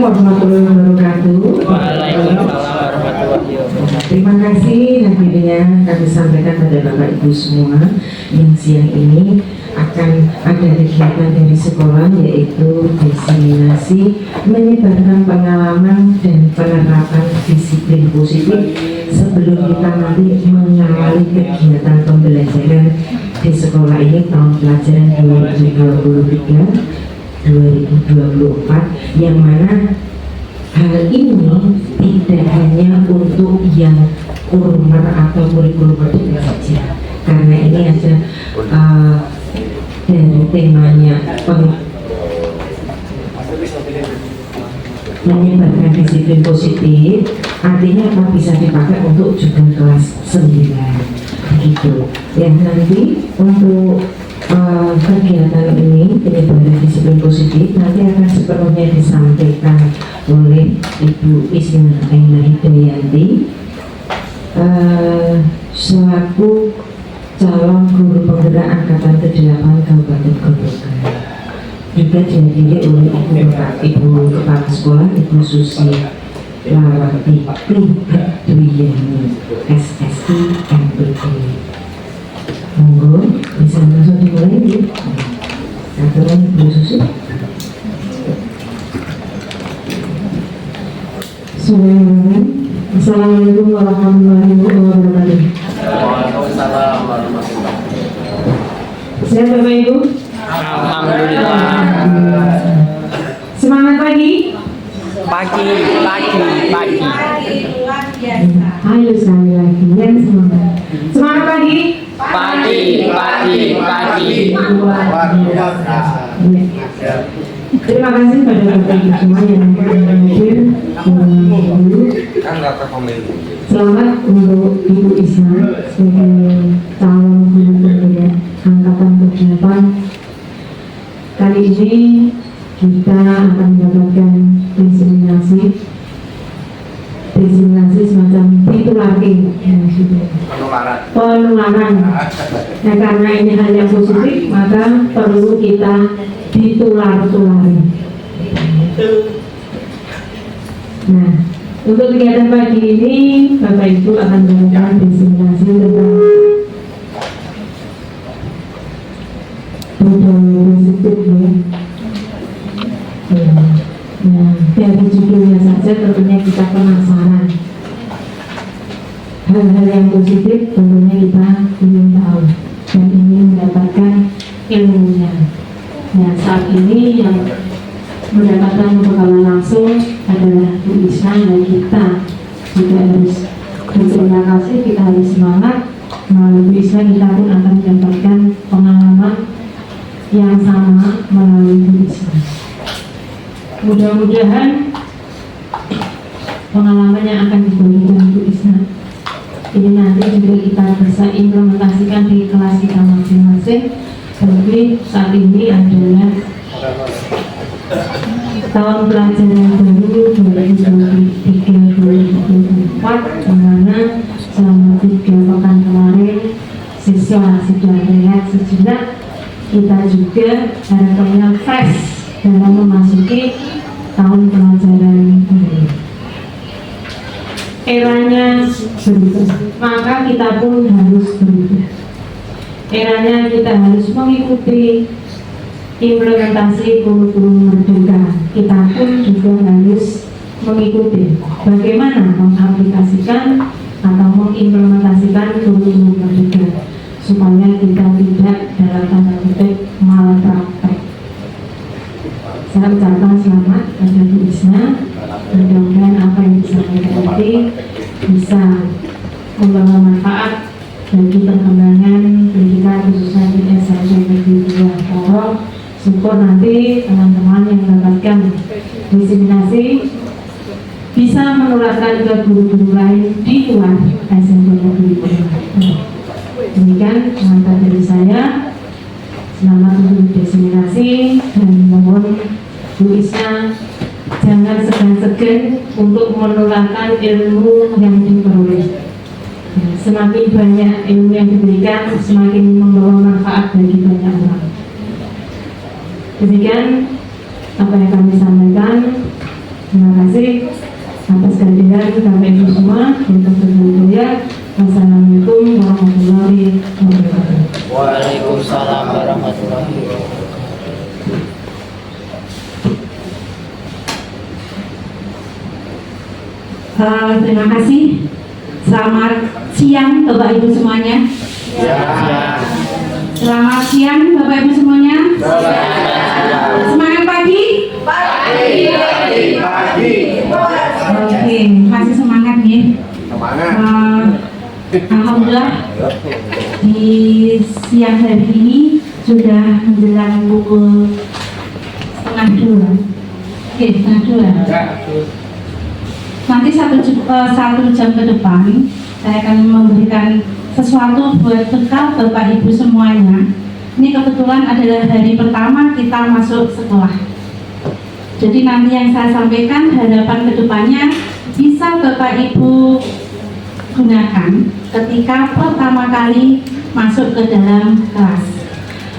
warahmatullahi wabarakatuh. Waalaikumsalam warahmatullahi wabarakatuh. Terima kasih nantinya kami sampaikan pada Bapak Ibu semua yang siang ini akan ada kegiatan dari sekolah, yaitu diseminasi menyebarkan pengalaman dan penerapan disiplin positif sebelum kita nanti mengawali kegiatan pembelajaran di sekolah ini tahun pelajaran 2023-2024, yang mana hal ini tidak hanya untuk yang kurmer atau kurikulum merdeka saja, karena ini ada dari temanya menyebarkan disiplin positif, artinya apa, bisa dipakai untuk juga kelas 9 begitu. Yang nanti untuk kegiatan ini penyebaran disiplin positif nanti akan sepenuhnya disampaikan oleh Ibu Isna Aina Hidayanti selaku calon guru penggerak angkatan ke-8 Kabupaten Grobogan. Juga dihadiri oleh Ibu Kepala Sekolah Ibu Susi Lawati Prihadwiyani SSI MPD. Monggo bisa langsung dimulai ya. Aturan Ibu Susi. Assalamualaikum warahmatullahi wabarakatuh. Waalaikumsalam warahmatullahi wabarakatuh. Sehat Bapak Ibu? Alhamdulillah. Semangat pagi? Pagi. Ayo sekali lagi, yang semangat. Semangat pagi? Pagi. Terima kasih pada Bapak Ibu semua yang hadir. Selamat untuk Ibu Isna sebagai calon guru penggerak angkatan ke-8. Kali ini kita akan mendapatkan diseminasi semacam titularking, penularan. Nah, karena ini hal yang positif, maka perlu kita ditular-tulari. Nah, untuk kegiatan pagi ini Bapak Ibu akan melakukan diseminasi tentang budaya positif ya. Nah, dari judulnya saja tentunya kita penasaran. Hal-hal yang positif tentunya kita ingin tahu dan ingin mendapatkan ilmunya. Nah, saat ini yang mendapatkan pengalaman langsung adalah Bu Isna, dan kita juga harus berterima kasih, kita harus semangat. Melalui Bu Isna kita pun akan mendapatkan pengalaman yang sama melalui Bu Isna. Mudah-mudahan pengalaman yang akan dibagikan Bu Isna ini nanti juga kita bisa implementasikan di kelas kita masing-masing. Tapi saat ini adalah tahun pelajaran baru 2023-2024, di mana selama 3 pekan kemarin siswa sudah rehat sejenak. Kita juga harapannya fresh dalam memasuki tahun pelajaran baru. Eranya berubah, maka kita pun harus berubah. Eranya kita harus mengikuti implementasi kurikulum merdeka. Kita pun juga harus mengikuti bagaimana mengaplikasikan atau mengimplementasikan kurikulum merdeka supaya kita tidak dalam tanda kutip malpraktek. Saya ucapkan selamat pada Bu Isna. Mudah-mudahan apa yang disampaikan nanti bisa membawa manfaat bagi perkembangan pendidikan khususnya di SMP Negeri 2 Porong. Syukur nanti teman-teman yang mendapatkan diseminasi bisa menularkan ke guru-guru lain di luar SMP Negeri 2. Demikian pengantar dari saya. Selamat untuk diseminasi, dan mohon Bu Isna jangan segan-segan untuk menularkan ilmu yang diperoleh. Semakin banyak ilmu yang diberikan, semakin membawa manfaat bagi banyak orang. Demikian apa yang kami sampaikan. Terima kasih atas kehadiran Bapak Ibu semua. Untuk bermulia. Wassalamualaikum warahmatullahi wabarakatuh. Waalaikumsalam warahmatullahi wabarakatuh. Terima kasih. Selamat siang Bapak Ibu semuanya. Selamat siang Bapak Ibu semuanya. Semangat pagi. Oke, masih semangat nih. Alhamdulillah di siang hari ini sudah menjelang pukul 1:30. Oke, 1:30. Nanti satu jam ke depan saya akan memberikan sesuatu buat bekal Bapak Ibu semuanya. Ini kebetulan adalah hari pertama kita masuk sekolah. Jadi nanti yang saya sampaikan harapan kedepannya bisa Bapak Ibu gunakan ketika pertama kali masuk ke dalam kelas.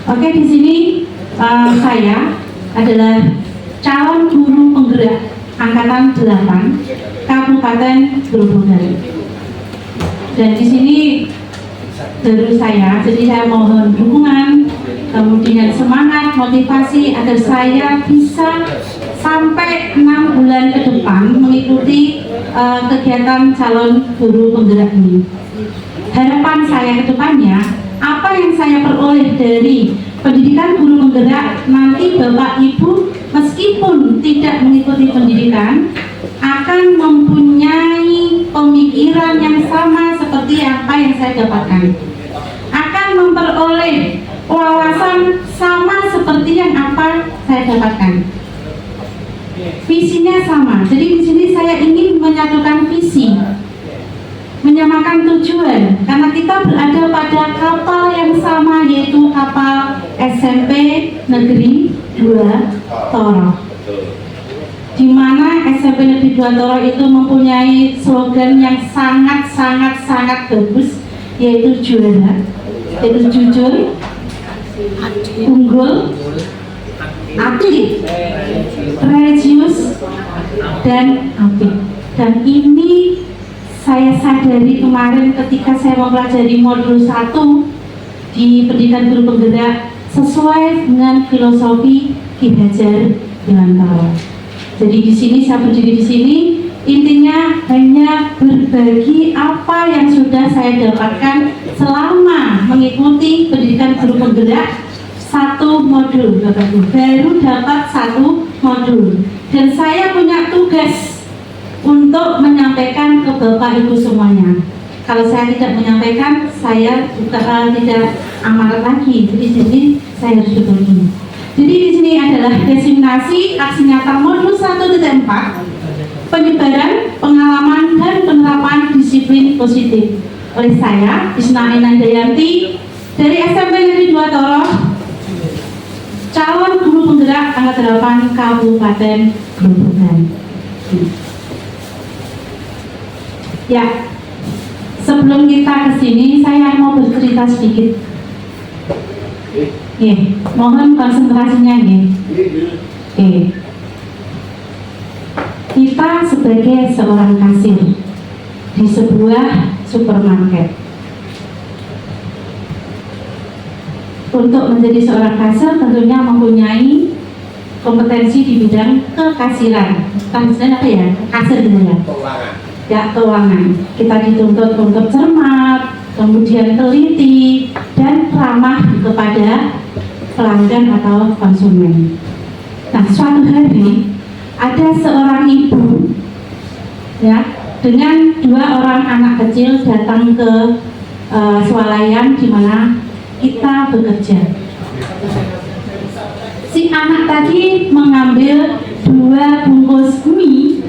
Oke, di sini saya adalah calon guru penggerak angkatan 8 Kabupaten Grobogan. Dan di sini baru saya, jadi saya mohon dukungan, kemudian semangat, motivasi agar saya bisa sampai 6 bulan ke depan mengikuti kegiatan calon guru penggerak ini. Harapan saya ke depannya, apa yang saya peroleh dari pendidikan guru penggerak, nanti Bapak Ibu meskipun tidak mengikuti pendidikan akan mempunyai pemikiran yang sama seperti apa yang saya dapatkan, akan memperoleh wawasan sama seperti yang apa saya dapatkan. Visinya sama. Jadi di sini saya ingin menyatukan visi, menyamakan tujuan, karena kita berada pada kapal yang sama, yaitu kapal SMP Negeri 2 Toro, di mana SMP Negeri 2 Toro itu mempunyai slogan yang sangat bagus, yaitu juara, yaitu jujur, unggul, aktif, religius, dan apik. Dan ini saya sadari kemarin ketika saya mempelajari modul 1 di pendidikan guru penggerak sesuai dengan filosofi Ki Hajar Dewantara. Jadi di sini saya berdiri di sini intinya hanya berbagi apa yang sudah saya dapatkan selama mengikuti pendidikan guru penggerak 1 modul, Bapak Ibu. Baru dapat 1 modul, dan saya punya tugas untuk menyampaikan ke Bapak Ibu semuanya. Kalau saya tidak menyampaikan, saya juga tidak amanat lagi. Jadi di sini saya harus berbagi. Jadi di sini adalah desimasi aksi nyata modul 1.4, penyebaran, pengalaman, dan penerapan disiplin positif oleh saya, Isna Enandayanti dari SMP Negeri 2 Toro, calon guru penggerak angkatan 8 Kabupaten Grobogan. Ya, sebelum kita ke sini saya mau bercerita sedikit. Mohon konsentrasinya ya. Kita sebagai seorang kasir di sebuah supermarket. Untuk menjadi seorang kasir tentunya mempunyai kompetensi di bidang kekasiran. Kasir apa ya? Kasir gitu ya. Ya, keuangan. Kita dituntut untuk cermat, kemudian teliti, dan ramah kepada pelanggan atau konsumen. Nah, suatu hari ada seorang ibu ya dengan 2 orang anak kecil datang ke swalayan di mana kita bekerja. Si anak tadi mengambil 2 bungkus mie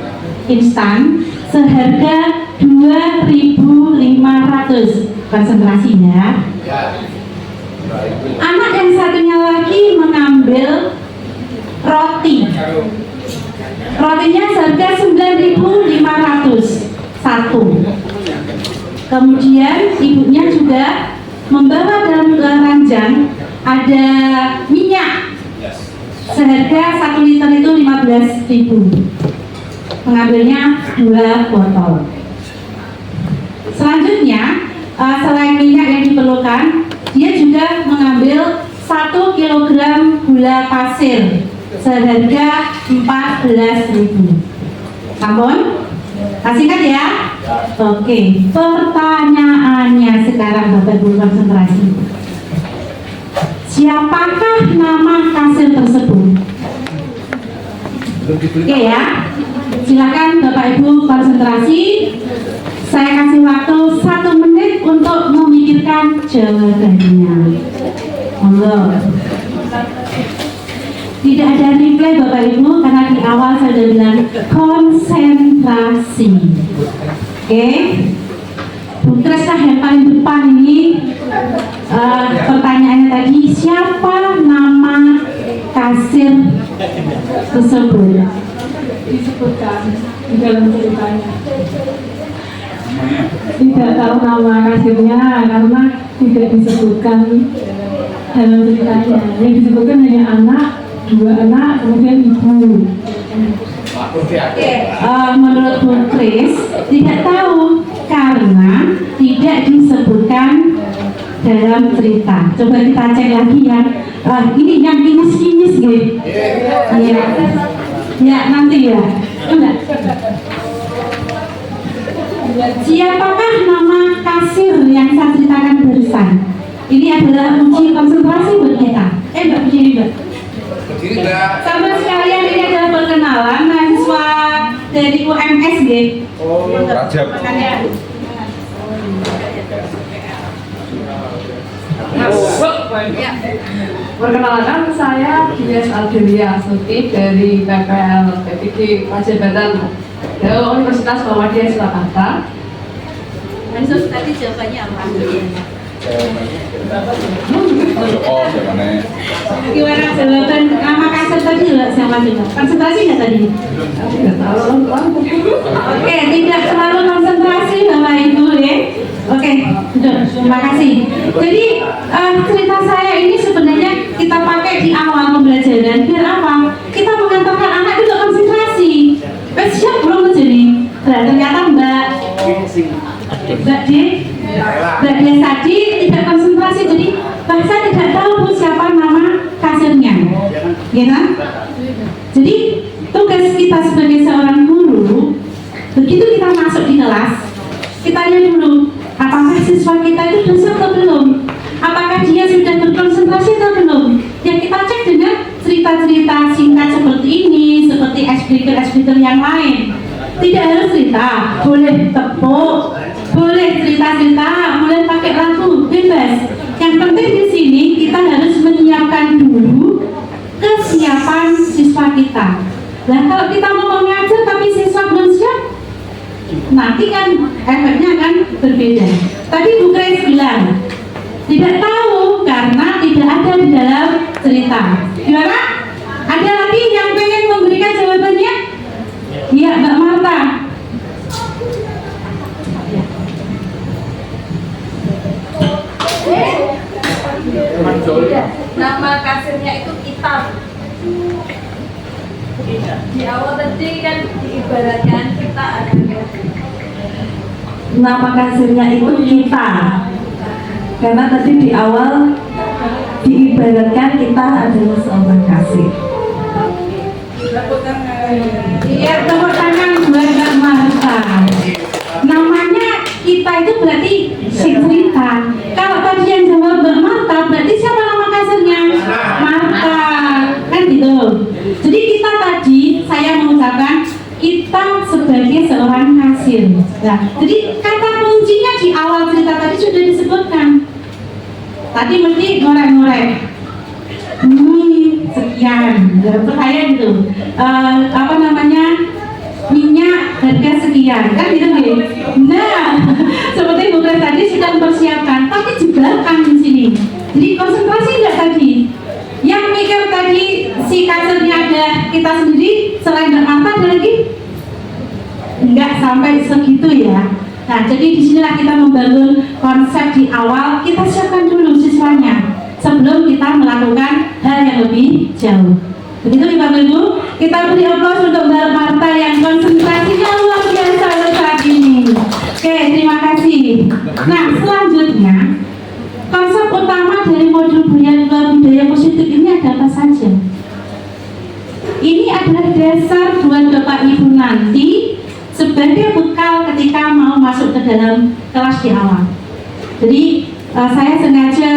instan seharga 2.500. Konsentrasinya. Anak yang satunya lagi mengambil roti. Rotinya seharga 9.500 satu. Kemudian ibunya juga membawa dalam keranjang ada minyak seharga 1 liter itu 15.000. mengambilnya 2 botol. Selanjutnya, selain minyak yang diperlukan, dia juga mengambil 1 kilogram gula pasir seharga 14.000. Namun, masih ingat ya? Oke, pertanyaannya sekarang Bapak Ibu konsentrasi. Siapakah nama kasir tersebut? Oke ya, silakan Bapak Ibu konsentrasi. Saya kasih waktu 1 menit untuk memikirkan jawabannya. Allah. Tidak ada replay Bapak Ibu karena di awal saya sudah bilang konsentrasi. Oke, Bu Kresna yang paling depan ini pertanyaannya tadi, siapa nama kasir tersebut? Disebutkan di dalam ceritanya. Tidak tahu nama kasirnya karena tidak disebutkan dalam ceritanya. Yang disebutkan hanya anak, 2 anak, kemudian ibu. Menurut Bu Kris tidak tahu karena tidak disebutkan dalam cerita. Coba kita cek lagi yang ini yang kinis-kinis gitu. Ya nanti ya. Enggak. Siapakah nama kasir yang saya ceritakan barusan? Ini adalah uji konsentrasi buat kita. Mbak berdiri Mbak. Sahabat sekalian, ini adalah perkenalan mahasiswa dari UMS G. Rajab. Perkenalkan, saya Dias Aldelia Suti dari PPL PPG Pajabatan Universitas Muhammadiyah Surakarta. Maksud tadi jawabannya apa? Oh, gimana? Gimana jawaban nama kasir tadi sama juga? Konsentrasi nggak tadi? Oke, tidak terlalu konsentrasi Bapak Ibu ya. Oke, terima kasih. Jadi cerita saya ini sebenarnya kita pakai di awal pembelajaran biar apa? Kita mengantarkan anak itu konsentrasi. Siap belum jadi? Ternyata Mbak Sadi tidak konsentrasi, jadi bahasa tidak tahu siapa nama kasirnya, ya kan? Jadi tugas kita sebagai seorang guru, begitu kita masuk di kelas, kita lihat dulu apakah siswa kita itu dosa atau belum, apakah dia sudah berkonsentrasi atau belum. Yang kita cek dengan cerita-cerita singkat seperti ini, seperti expliker yang lain. Tidak harus cerita, boleh tepuk, boleh cerita-cerita, boleh pakai lagu, bebas. Yang penting di sini kita harus menyiapkan dulu kesiapan siswa kita. Nah, kalau kita mau mengajar tapi siswa belum siap, nanti kan efeknya kan berbeda. Tadi Bu Kris bilang tidak tahu karena tidak ada di dalam cerita. Gimana? Ada lagi yang pengen memberikan jawabannya? Iya, Mbak Marta. Nama kasirnya itu hitam. Di awal tadi kan diibaratkan kita adalah nama kasirnya itu kita, karena tadi di awal diibaratkan kita adalah seorang kasir. Iya, tepuk tangan buat Mbak Marta. Namanya kita itu berarti si cerita. Kalau tadi yang jawab Mbak Marta, berarti siapa nama kasirnya? Marta, kan gitu. Jadi kita tadi, saya mengucapkan kita sebagai seorang kasir. Nah, jadi kata kuncinya di awal cerita tadi sudah disebutkan. Tadi mesti ngorek-ngorek. Sekian, percaya gitu. Apa namanya, minyak harga sekian, kan gitu nih. Nah, seperti Bu Kris tadi sudah mempersiapkan, tapi juga kan di sini. Jadi konsentrasi enggak tadi? Yang mikir tadi si kasirnya ada kita sendiri, selain Mbak Marta ada lagi? Enggak sampai segitu ya. Nah, jadi disinilah kita membangun konsep di awal. Kita siapkan dulu siswanya sebelum kita melakukan hal yang lebih jauh. Begitu Bapak Ibu. Kita beri aplaus untuk Mbak Marta yang konsentrasinya luar biasa saat ini. Oke, terima kasih. Nah, selanjutnya konsep utama dari modul budaya positif ini ada apa saja? Ini adalah dasar buat Bapak Ibu nanti sebagai bekal ketika mau masuk ke dalam kelas di awal. Jadi saya sengaja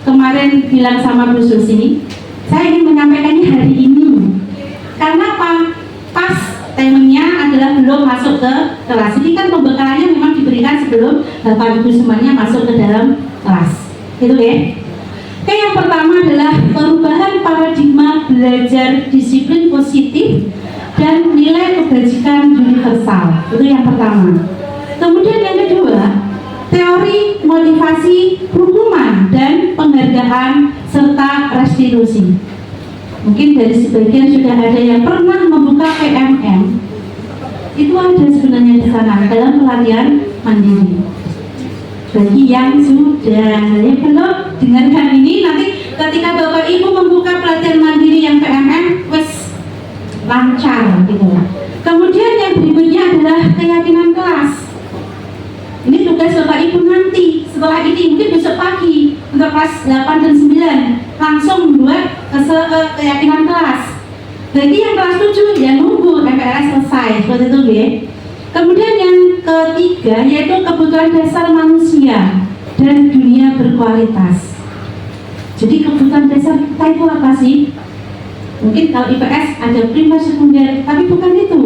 kemarin bilang sama Bu Susi, saya ingin menyampaikannya hari ini. Karena apa? Pas temanya adalah belum masuk ke kelas. Ini kan pembekalannya memang diberikan sebelum Bapak Ibu semuanya masuk ke dalam kelas. Gitu ya. Oke, yang pertama adalah perubahan paradigma belajar disiplin positif dan nilai kebajikan universal. Itu yang pertama. Kemudian yang kedua, teori motivasi hukuman dan penghargaan serta restitusi. Mungkin dari sebagian sudah ada yang pernah membuka PMM. Itu ada sebenarnya di sana dalam pelatihan mandiri. Bagi yang sudah belum dengarkan ini, nanti ketika Bapak Ibu membuka pelatihan mandiri yang PMM, wes lancar gitu. Kemudian yang berikutnya adalah keyakinan kelas. Ini tugas Bapak Ibu nanti setelah ini, mungkin besok pagi untuk kelas 8 dan 9 langsung membuat keyakinan kelas. Bagi yang kelas 7 ya nunggu MPLS selesai seperti itu ya. Kemudian yang ketiga yaitu kebutuhan dasar manusia dan dunia berkualitas. Jadi kebutuhan dasar kita itu apa sih? Mungkin kalau IPS ada primer sekunder, tapi bukan itu.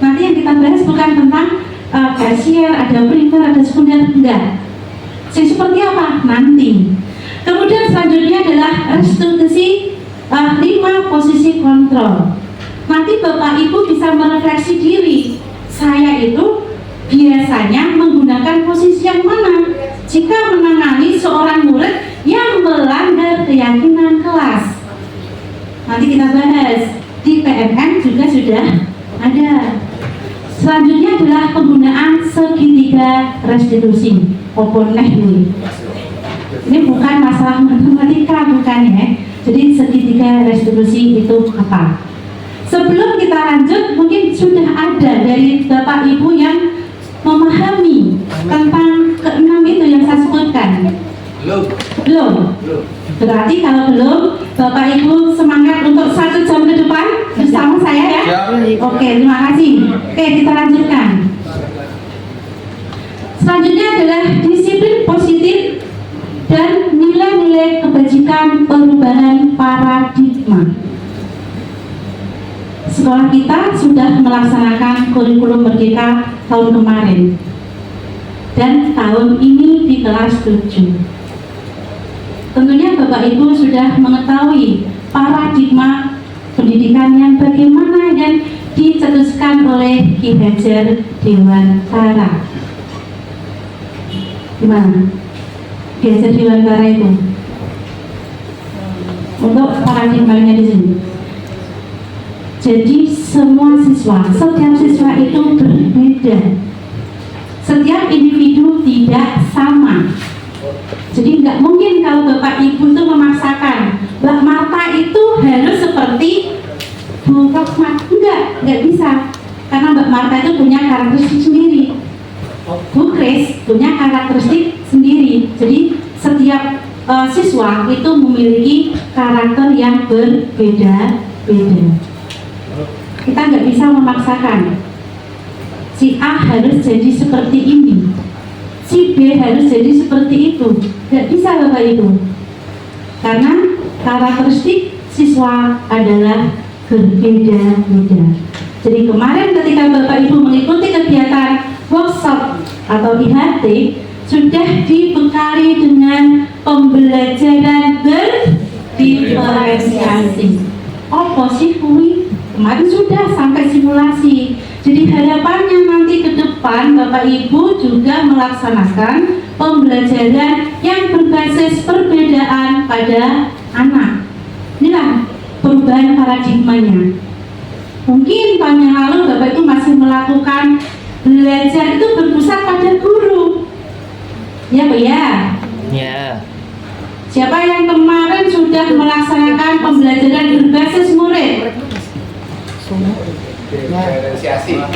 Nanti yang kita bahas bukan tentang tersier, ada primer, ada sekunder, enggak. Seperti apa? Nanti. Kemudian selanjutnya adalah restitusi 5 posisi kontrol. Nanti Bapak Ibu bisa merefleksi diri. Saya itu biasanya menggunakan posisi yang mana jika menangani seorang murid yang melanggar keyakinan kelas. Nanti kita bahas di PMM juga sudah ada. Selanjutnya adalah penggunaan segitiga restitusi. Oponeh ini. Ini bukan masalah matematika, bukan ya. Jadi segitiga restitusi itu apa? Sebelum kita lanjut, mungkin sudah ada dari Bapak Ibu yang memahami tentang keenam itu yang saya sebutkan. Belum. Berarti kalau belum, Bapak Ibu semangat untuk 1 jam ke depan bersama saya ya. Oke, terima kasih. Oke, kita lanjutkan. Selanjutnya adalah disiplin positif dan nilai-nilai kebajikan perubahan paradigma. Sekolah kita sudah melaksanakan kurikulum merdeka tahun kemarin dan tahun ini di kelas 7. Tentunya Bapak Ibu sudah mengetahui paradigma pendidikan yang bagaimana yang dicetuskan oleh Ki Hajar Dewantara. Gimana? Ki Hajar Dewantara itu untuk paradigmanya di sini. Jadi semua siswa, setiap siswa itu berbeda. Setiap individu tidak sama. Jadi nggak mungkin kalau Bapak Ibu itu memaksakan Mbak Marta itu harus seperti Bu Rokmat. Nggak bisa. Karena Mbak Marta itu punya karakteristik sendiri. Bu Kris punya karakteristik sendiri. Jadi setiap siswa itu memiliki karakter yang berbeda-beda. Kita nggak bisa memaksakan si A harus jadi seperti ini, si B harus jadi seperti itu. Nggak bisa Bapak Ibu, karena karakteristik siswa adalah berbeda-beda. Jadi kemarin ketika Bapak Ibu mengikuti kegiatan workshop atau IHT, sudah dibekali dengan pembelajaran berdiferensiasi. Apa sih kuwi? Kemarin sudah sampai simulasi. Jadi harapannya nanti ke depan Bapak Ibu juga melaksanakan pembelajaran yang berbasis perbedaan pada anak. Inilah perubahan paradigmanya. Mungkin tahun yang lalu Bapak Ibu masih melakukan belajar itu berpusat pada guru. Ya Pak ya? Ya. Siapa yang kemarin sudah melaksanakan pembelajaran berbasis murid?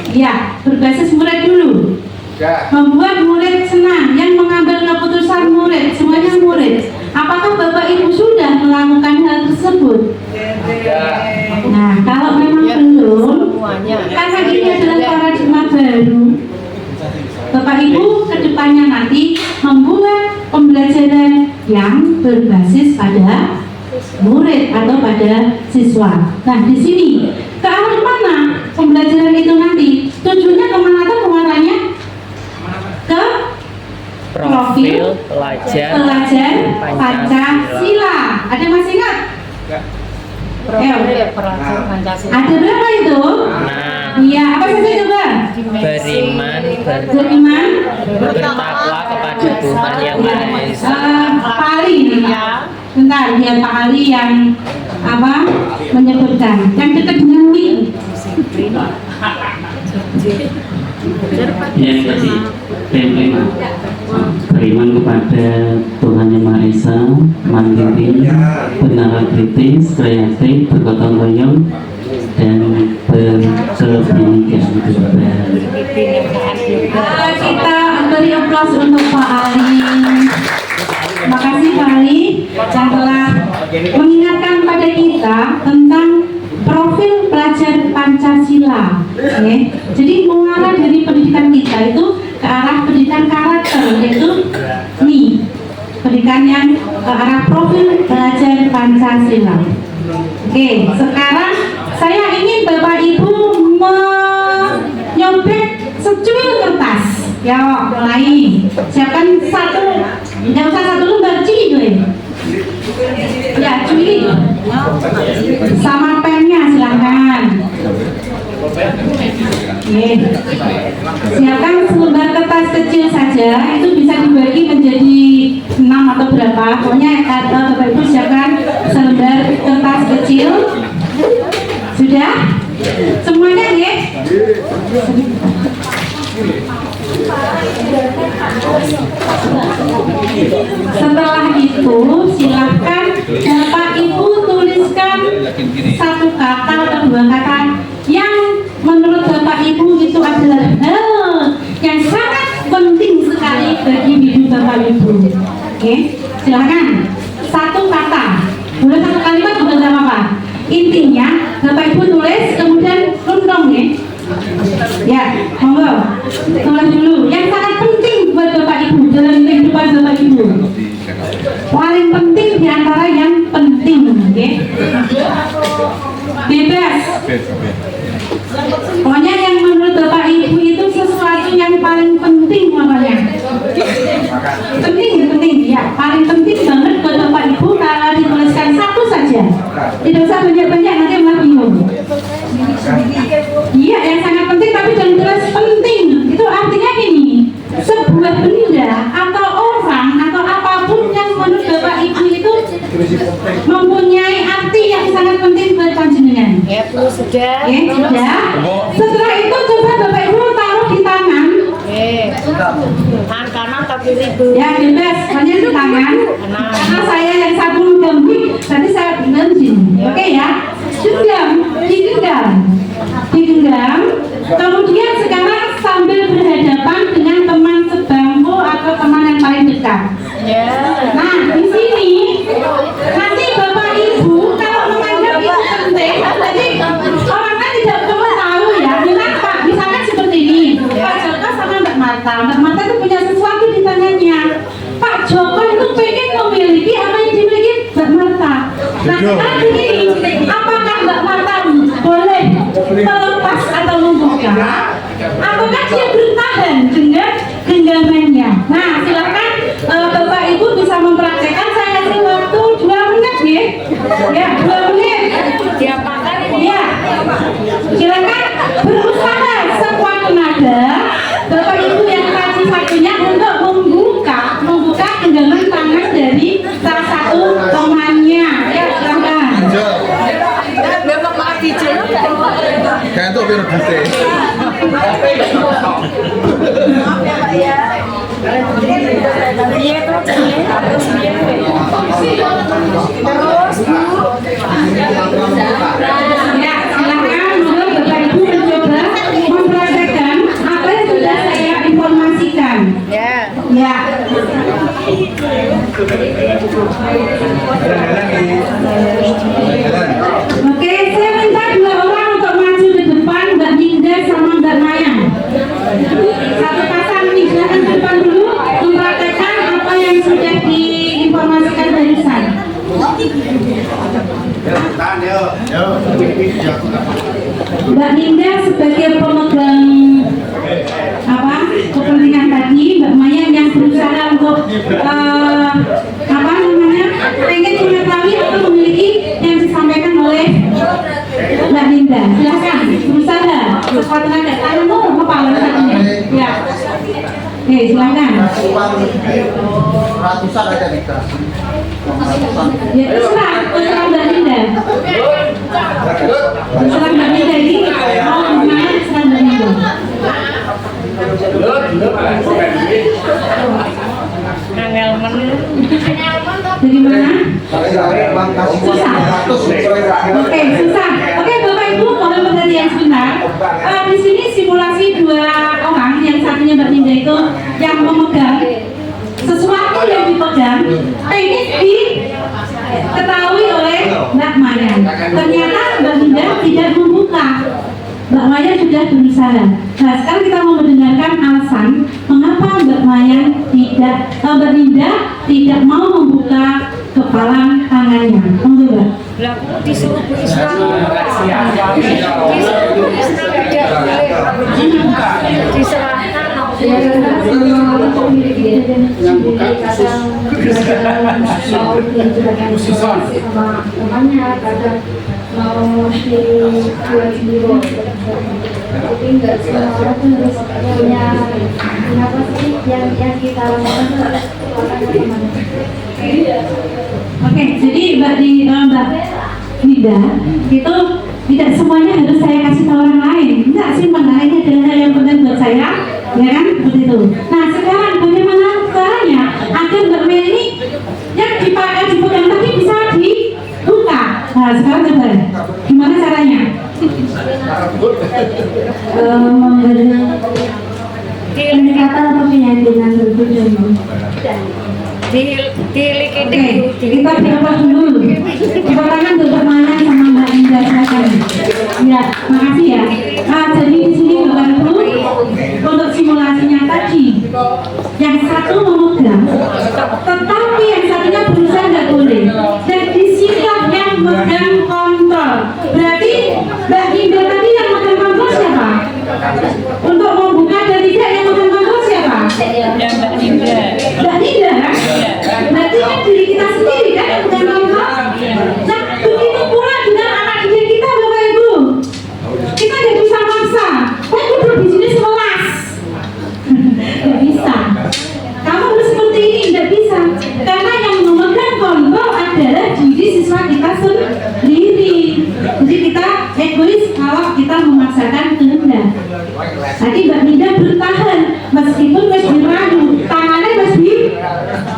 Ya, berbasis murid dulu. Ya. Membuat murid senang, yang mengambil keputusan murid, semuanya murid. Apakah Bapak Ibu sudah melakukan hal tersebut? Nah, kalau memang belum, karena ini adalah paradigma baru, Bapak Ibu kedepannya nanti membuat pembelajaran yang berbasis pada murid atau pada siswa. Nah, di sini ke arah mana pembelajaran itu nanti? Tujuannya kemana tuh pengarahnya? Ke Profil pelajar Pancasila. Ada masih ingat? Profil pelajar Pancasila. Ada berapa itu? Nah, Iya, apa saja coba? beriman, Beriman, bertakwa kepada Tuhan yang Maha Esa. Pak Ali, bentar, biar Pak Ali yang apa menyebutkan. Yang dekat dengan mic. Yang tadi tema beriman kepada Tuhan Yang Maha Esa, mandiri, bernalar kritis, kreatif, bergotong royong, dan berkebinekaan global. Kita beri aplaus untuk Pak Ali. Terima kasih Pak Ali yang telah mengingatkan pada kita tentang profil pelajar Pancasila. Oke. Jadi mengarah dari pendidikan kita itu ke arah pendidikan karakter, yaitu nih pendidikan yang ke arah profil pelajar Pancasila. Oke, sekarang saya ingin Bapak Ibu menyobek secuil kertas. Ya, mulai. Siapkan satu, nggak usah satu lembar, cuy. Ya, cuy. Sama pennya silahkan. Siapkan selembar kertas kecil saja, itu bisa dibagi menjadi 6 atau berapa. Pokoknya Bapak Ibu siapkan selembar kertas kecil. Sudah? Semuanya ya? Setelah itu silahkan Bapak Ibu tuliskan satu kata atau dua kata yang menurut Bapak Ibu itu adalah hal yang sangat penting sekali bagi hidup Bapak Ibu. Oke, silahkan satu kata, boleh satu kalimat juga tidak apa-apa. Intinya Bapak Ibu tulis kemudian rundong ya. Ya, monggo tulis dulu yang sangat penting buat Bapak Ibu dalam kehidupan Bapak Ibu. Paling penting di antara yang penting, oke? Bebas. Pokoknya yang menurut Bapak Ibu itu sesuatu yang paling penting makanya. Penting ya, paling penting banget buat Bapak Ibu kalau dituliskan satu saja. Tidak usah banyak-banyak nanti malah bingung. Iya, yang sangat penting tapi jangan tulis penting. Itu artinya ini, sebuah benda atau orang atau apapun yang menurut Bapak Ibu itu mempunyai arti yang sangat penting buat panjenengan. Ya, Bu, sudah. Oke, sudah. Setelah itu coba Bapak Ibu taruh di tangan. Tangan kanan atau kiri, Bu? Ya, bebas, hanya di tangan. Karena saya yang satu menggambik, tadi saya bilang sini. Oke ya, digenggam. Kemudian sekarang sambil berhadapan dengan teman sebangku atau teman yang paling dekat. Nah, di sini nanti Bapak Ibu kalau menganggap itu penting, jadi orang kan tidak perlu tahu ya. Kenapa? Misalkan seperti ini, Pak Joko sama Mbak Marta itu punya sesuatu di tangannya. Pak Joko itu pengen memiliki apa yang dimiliki Mbak Marta. Nah, sekarang begini, apakah Mbak Marta boleh melepas atau membuka? Apakah dia bertahan dengan genggamannya? Nah, silakan Bapak Ibu bisa mempraktekkan. Saya kasih waktu 2 menit ya. Ya, 2 menit. Diapakan ini? Ya. Silakan berusaha sekuat tenaga Bapak Ibu yang kasih satunya untuk membuka genggaman tangan dari salah satu temannya. Ya, silakan. Memang maaf dijel. Kayak itu biar bisa. Ya, silakan. Bapak Ibu mencoba mempraktekkan Oke, saya minta 2 orang untuk maju ke depan, Mbak Ninda sama Mbak Maya. Satu pasang nih, silakan ke depan dulu mempraktekkan apa yang sudah diinformasikan barusan. Mbak Ninda sebagai pemegang kepentingan tadi, Mbak Maya yang berusaha untuk pengen mengetahui atau memiliki yang disampaikan oleh Mbak Ninda. Silakan berusaha sesuatu ada tanganmu apa alasannya? Ya. Oke, silakan. Ratusan aja dikasih. Ya, terserah Mbak Ninda. Terserah Mbak Ninda ini mau gimana, terserah Mbak Ninda. Dari mana? Susah. Oke, susah. Oke, Bapak Ibu, mohon perhatian sebentar. Di sini simulasi 2 orang, yang satunya Mbak Ninda itu yang memegang sesuatu yang dipegang, ini diketahui oleh Mbak Maya. Ternyata Mbak Ninda tidak membuka. Mbak Maya sudah berusaha. Nah, sekarang kita mau mendengarkan alasan mengapa Mbak Ninda tidak mau membuka kepala tangannya. Monggo, Mbak. Disuruh beristirahat. Ya, untuk memiliki sendiri kadang mau dijelaskan sama temannya, kadang mau dibuat sendiri. Tapi nggak semua orang tuh harus punya apa sih yang kita lakukan teman. Oke, jadi Mbak Ninda itu tidak semuanya harus saya kasih tahu orang lain. Enggak, simpan, ini adalah hal yang penting buat saya, ya kan? Seperti itu. Nah, sekarang bagaimana caranya agar Mbak Maya ini yang dipegang tadi bisa dibuka? Nah, sekarang coba, gimana caranya? Pendekatan atau keyakinan berbeda. Oke, kita dilepas dulu. Coba tangan untuk Maya sama Mbak Ninda, silakan. Ya, makasih ya. Jadi di sini Bapak Ibu, untuk simulasinya tadi, yang satu memegang, tetapi yang satunya berusaha nggak boleh. Dan disinilah yang memegang kontrol. Berarti Mbak Ninda tadi yang memegang kontrol siapa? Untuk membuka dan tidak yang memegang kontrol siapa? Yang Mbak Ninda. Mbak Ninda, kan? Berarti kan diri kita sendiri kan yang memegang kontrol. Nah, begitu pula dengan anak didik kita, Bapak Ibu. Kita tidak bisa maksa. Duduk di sini 11. Tidak bisa. Kamu harus seperti ini, tidak bisa. Karena yang memegang kontrol adalah diri siswa kita sendiri. Jadi kita egois kalau kita memaksakan kehendak. Tadi Mbak Ninda bertahan meskipun masih dirayu, tangannya masih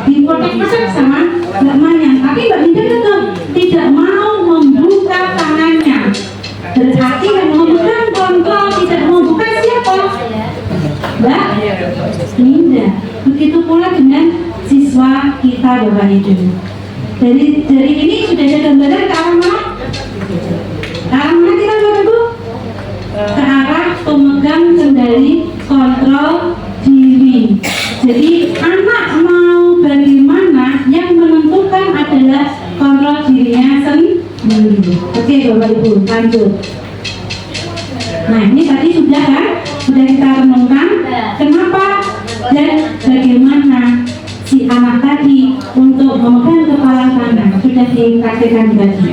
dipotek-potek sama Mbak Maya. Tapi Mbak Ninda tetap tidak mau membuka tangannya. Berarti yang memegang kontrol tidak membuka siapa? Mbak Ninda. Begitu pula dengan siswa kita, Bapak Ibu. Dari ini sudah ada gambaran ke arah mana? Ke arah mana kita, Bapak Ibu? Ke arah pemegang kendali kontrol diri. Jadi anak mau bagaimana, yang menentukan adalah kontrol dirinya sendiri. Oke, Bapak Ibu, lanjut. Nah, ini tadi sudah kan? Sudah kita renungkan kenapa dan bagaimana si anak tadi untuk memegang kepala tangan sudah dipraktikkan tadi.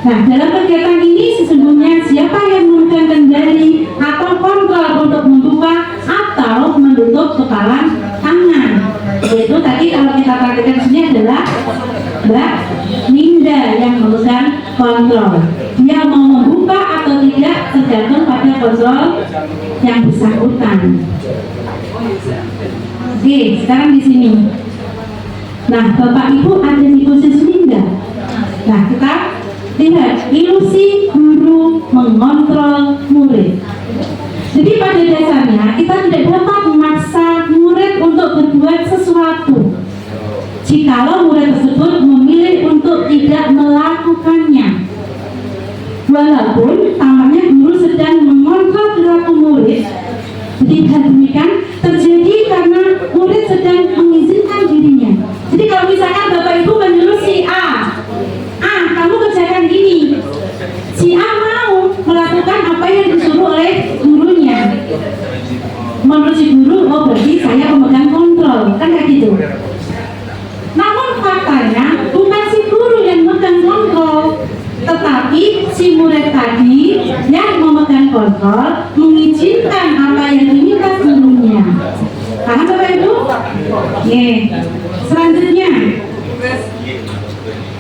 Nah, dalam kegiatan ini sesungguhnya siapa yang memegang kendali atau kontrol untuk membuka atau menutup kepala tangan? Yaitu tadi kalau kita praktikkan sini adalah Mbak Ninda yang memegang kontrol. Dia mau membuka atau tidak tergantung pada kontrol yang bersangkutan. Oke, sekarang di sini. Nah, Bapak Ibu ada di posisi Ninda. Nah, kita lihat ilusi guru mengontrol murid. Jadi pada dasarnya kita tidak dapat memaksa murid untuk berbuat sesuatu. Jikalau murid tersebut memilih tidak melakukannya. Walaupun tampaknya guru sedang mengontrol perilaku murid, jadi hal demikian terjadi karena murid sedang mengizinkan dirinya. Jadi kalau misalkan Bapak Ibu menyuruh si A, kamu kerjakan ini, si A mau melakukan apa yang disuruh oleh gurunya. Menurut si guru, oh berarti saya pemegang kontrol, kan kayak gitu. Namun faktanya bukan si guru yang memegang kontrol, tetapi si murid tadi yang memegang kontrol mengizinkan apa yang diminta gurunya. Paham Bapak Ibu? Selanjutnya,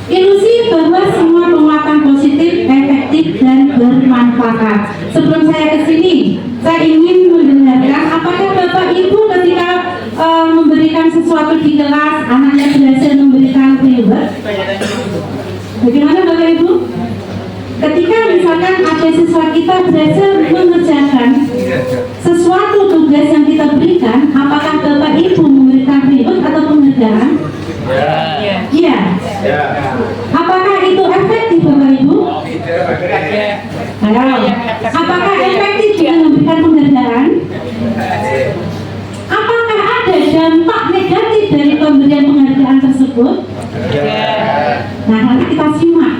ilusi bahwa semua penguatan positif, efektif dan bermanfaat. Sebelum saya ke sini, saya ingin mendengarkan apakah Bapak Ibu ketika memberikan sesuatu di kelas, anaknya berhasil memberikan reward. Bagaimana Bapak Ibu? Ketika misalkan ada siswa kita berhasil mengerjakan sesuatu tugas yang kita berikan, apakah Bapak Ibu memberikan reward atau penghargaan? Iya. Apakah itu efektif Bapak Ibu? Apakah efektif dengan memberikan penghargaan? Apakah ada dampak negatif dari pemberian penghargaan tersebut? Nah, nanti kita simak.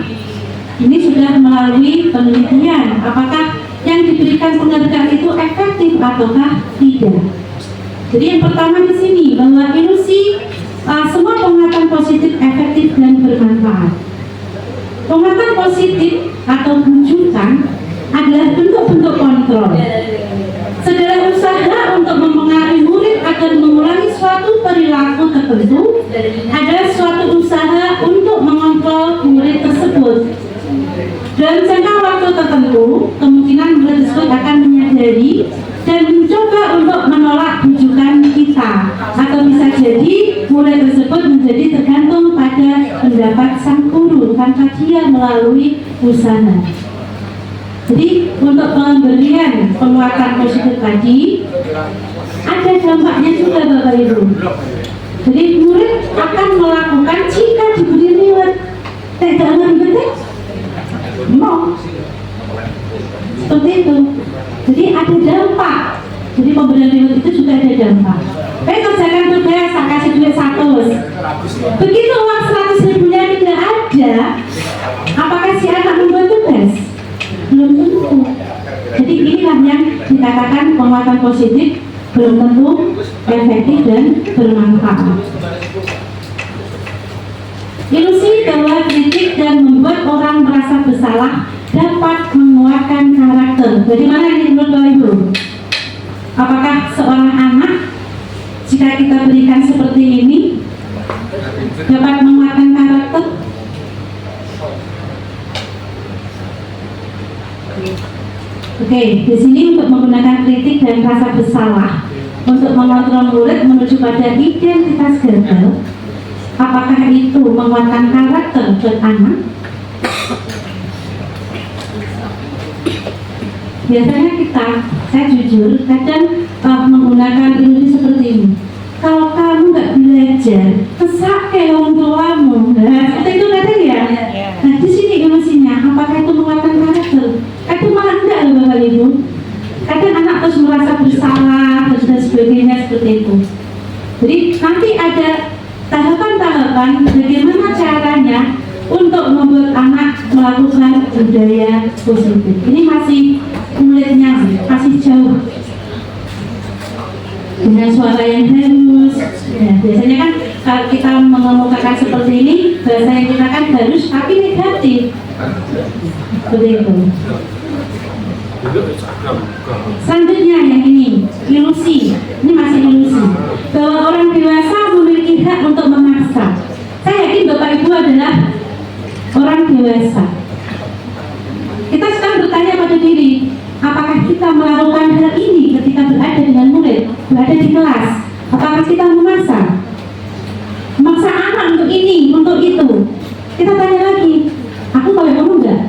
Ini sudah melalui penelitian. Apakah yang diberikan penghargaan itu efektif ataukah tidak? Jadi yang pertama di sini bahwa ilusi semua penguatan positif, efektif dan bermanfaat. Penguatan positif atau bujukan adalah bentuk-bentuk kontrol. Segala usaha untuk mempengaruhi murid agar mengulangi suatu perilaku tertentu adalah suatu usaha untuk mengontrol murid tersebut. Dalam jangka waktu tertentu, kemungkinan murid tersebut akan menyadari dan mencoba untuk menolak bujukan kita, atau bisa jadi murid tersebut menjadi tergantung pada pendapat sang guru tanpa dia melalui usaha. Jadi untuk pemberian penguatan positif tadi ada dampaknya juga Bapak Ibu. Jadi murid akan melakukan jika diberi reward. Tidak betul? No. Seperti itu. Jadi ada dampak. Jadi pemberian reward itu juga ada dampak. Kerjakan tugas, tak kasih duit 100. Begitu uang 100.000-nya tidak ada, apakah si anak membuat tugas? Belum tentu. Jadi inilah yang dikatakan penguatan positif belum tentu efektif dan bermanfaat. Ilusi bahwa kritik dan membuat orang merasa bersalah dapat menguatkan karakter. Bagaimana ini menurut Bapak Ibu? Apakah seorang anak jika kita berikan seperti ini dapat menguatkan karakter? Oke, di sini untuk menggunakan kritik dan rasa bersalah untuk mengontrol murid menuju pada identitas gagal. Apakah itu menguatkan karakter buat anak? Biasanya saya jujur, kadang menggunakan ilusi seperti ini. Kalau kamu nggak belajar, kesak kayak orang tuamu. Nah, seperti itu kadang ya. Nah, di sini ilusinya, apakah itu menguatkan karakter? Itu malah enggak loh Bapak Ibu. Kadang anak terus merasa bersalah dan sebagainya seperti itu. Jadi nanti ada tahapan-tahapan bagaimana caranya untuk membuat anak melakukan budaya positif. Ini masih kulitnya masih jauh dengan suara yang halus. Ya, biasanya kan kalau kita mengemukakan seperti ini, bahasa yang kita kan halus tapi negatif. Seperti itu. Selanjutnya yang ini, ilusi. Ini masih ilusi bahwa orang dewasa memiliki hak untuk memaksa. Saya yakin Bapak Ibu adalah orang dewasa. Kita sekarang bertanya pada diri, apakah kita melakukan hal ini ketika berada dengan murid, berada di kelas? Apakah kita memaksa anak untuk ini, untuk itu? Kita tanya lagi, aku boleh ngomong enggak?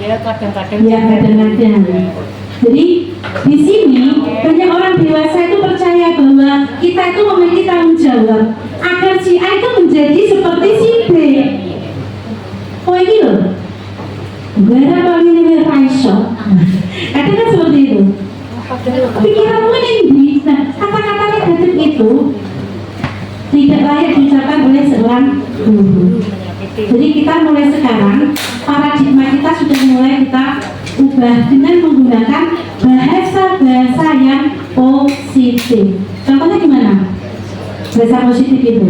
Ya kadang-kadang. Ya kadang-kadang. Jadi di sini banyak orang dewasa itu percaya bahwa kita itu memiliki tanggung jawab agar si A itu menjadi seperti si B. Jadi kita mulai sekarang paradigma kita sudah mulai kita ubah dengan menggunakan bahasa-bahasa yang positif. Contohnya gimana? Bahasa positif itu.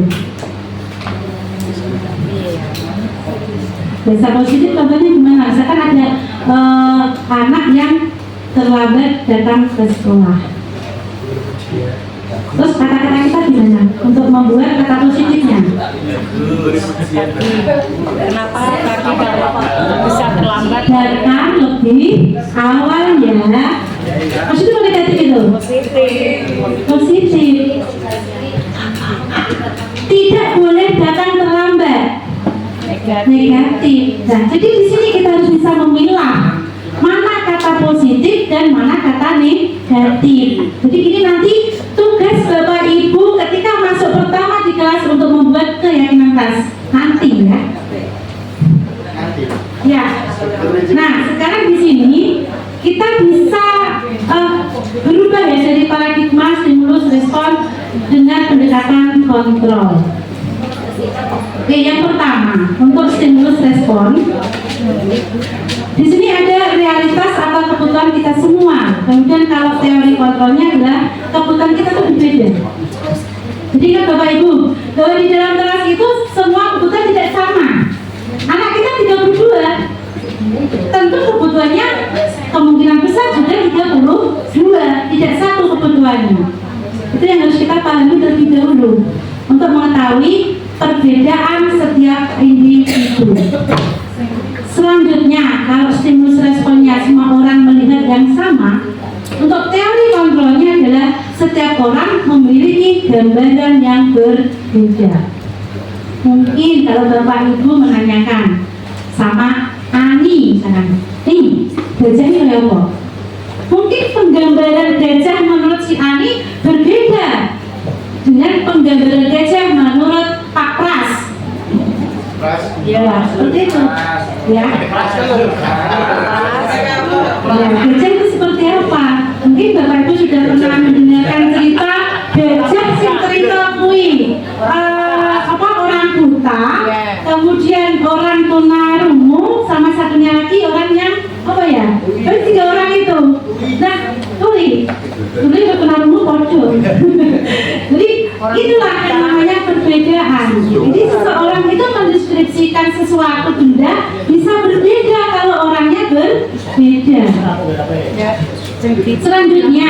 Bahasa positif contohnya gimana? Misalkan ada anak yang terlambat datang ke sekolah. Terus kata-kata kita gimana untuk membuat kata positifnya? Kenapa tadi kalau bisa terlambat? Datang lebih awal ya. Positif atau negatif itu? Positif. Tidak boleh datang terlambat. Negatif. Nah, jadi di sini kita harus bisa memilah mana kata positif dan mana kata negatif. Jadi ini nanti tugas Bapak Ibu ketika masuk pertama di kelas untuk membuat keyakinan kelas nanti ya. Ya. Nah, sekarang di sini kita bisa berubah ya dari paradigma stimulus respon dengan pendekatan kontrol. Oke, yang pertama untuk stimulus respon, di sini ada realitas atau kebutuhan kita semua. Kemudian kalau teori kontrolnya adalah kebutuhan kita itu berbeda. Jadi kan Bapak Ibu, kalau di dalam kelas itu semua kebutuhan tidak sama. Anak kita 32, tentu kebutuhannya kemungkinan besar sudah 32, tidak satu kebutuhannya. Itu yang harus kita pahami terlebih dahulu untuk mengetahui perbedaan setiap individu. Selanjutnya, kalau stimulus responnya semua orang melihat yang sama, untuk teori kontrolnya adalah setiap orang memiliki gambaran yang berbeda. Mungkin kalau Bapak Ibu menanyakan sama Ani, misalkan, nih, gajah ini kayak apa? Mungkin penggambaran gajah menurut si Ani berbeda dengan penggambaran gajah menurut Pak Pras. Ya, seperti itu. Ya. Ya, gajah itu seperti apa? Mungkin Bapak Ibu sudah pernah mendengarkan cerita gajah sing cerita kui. Orang buta, kemudian orang tunarungu, sama satunya lagi orang yang apa ya? Ada 3 orang itu. Nah, tuli ke tunarungu pocong. Jadi itulah yang namanya perbedaan. Jadi seseorang itu mendeskripsikan sesuatu benda bisa berbeda kalau orangnya berbeda. Selanjutnya,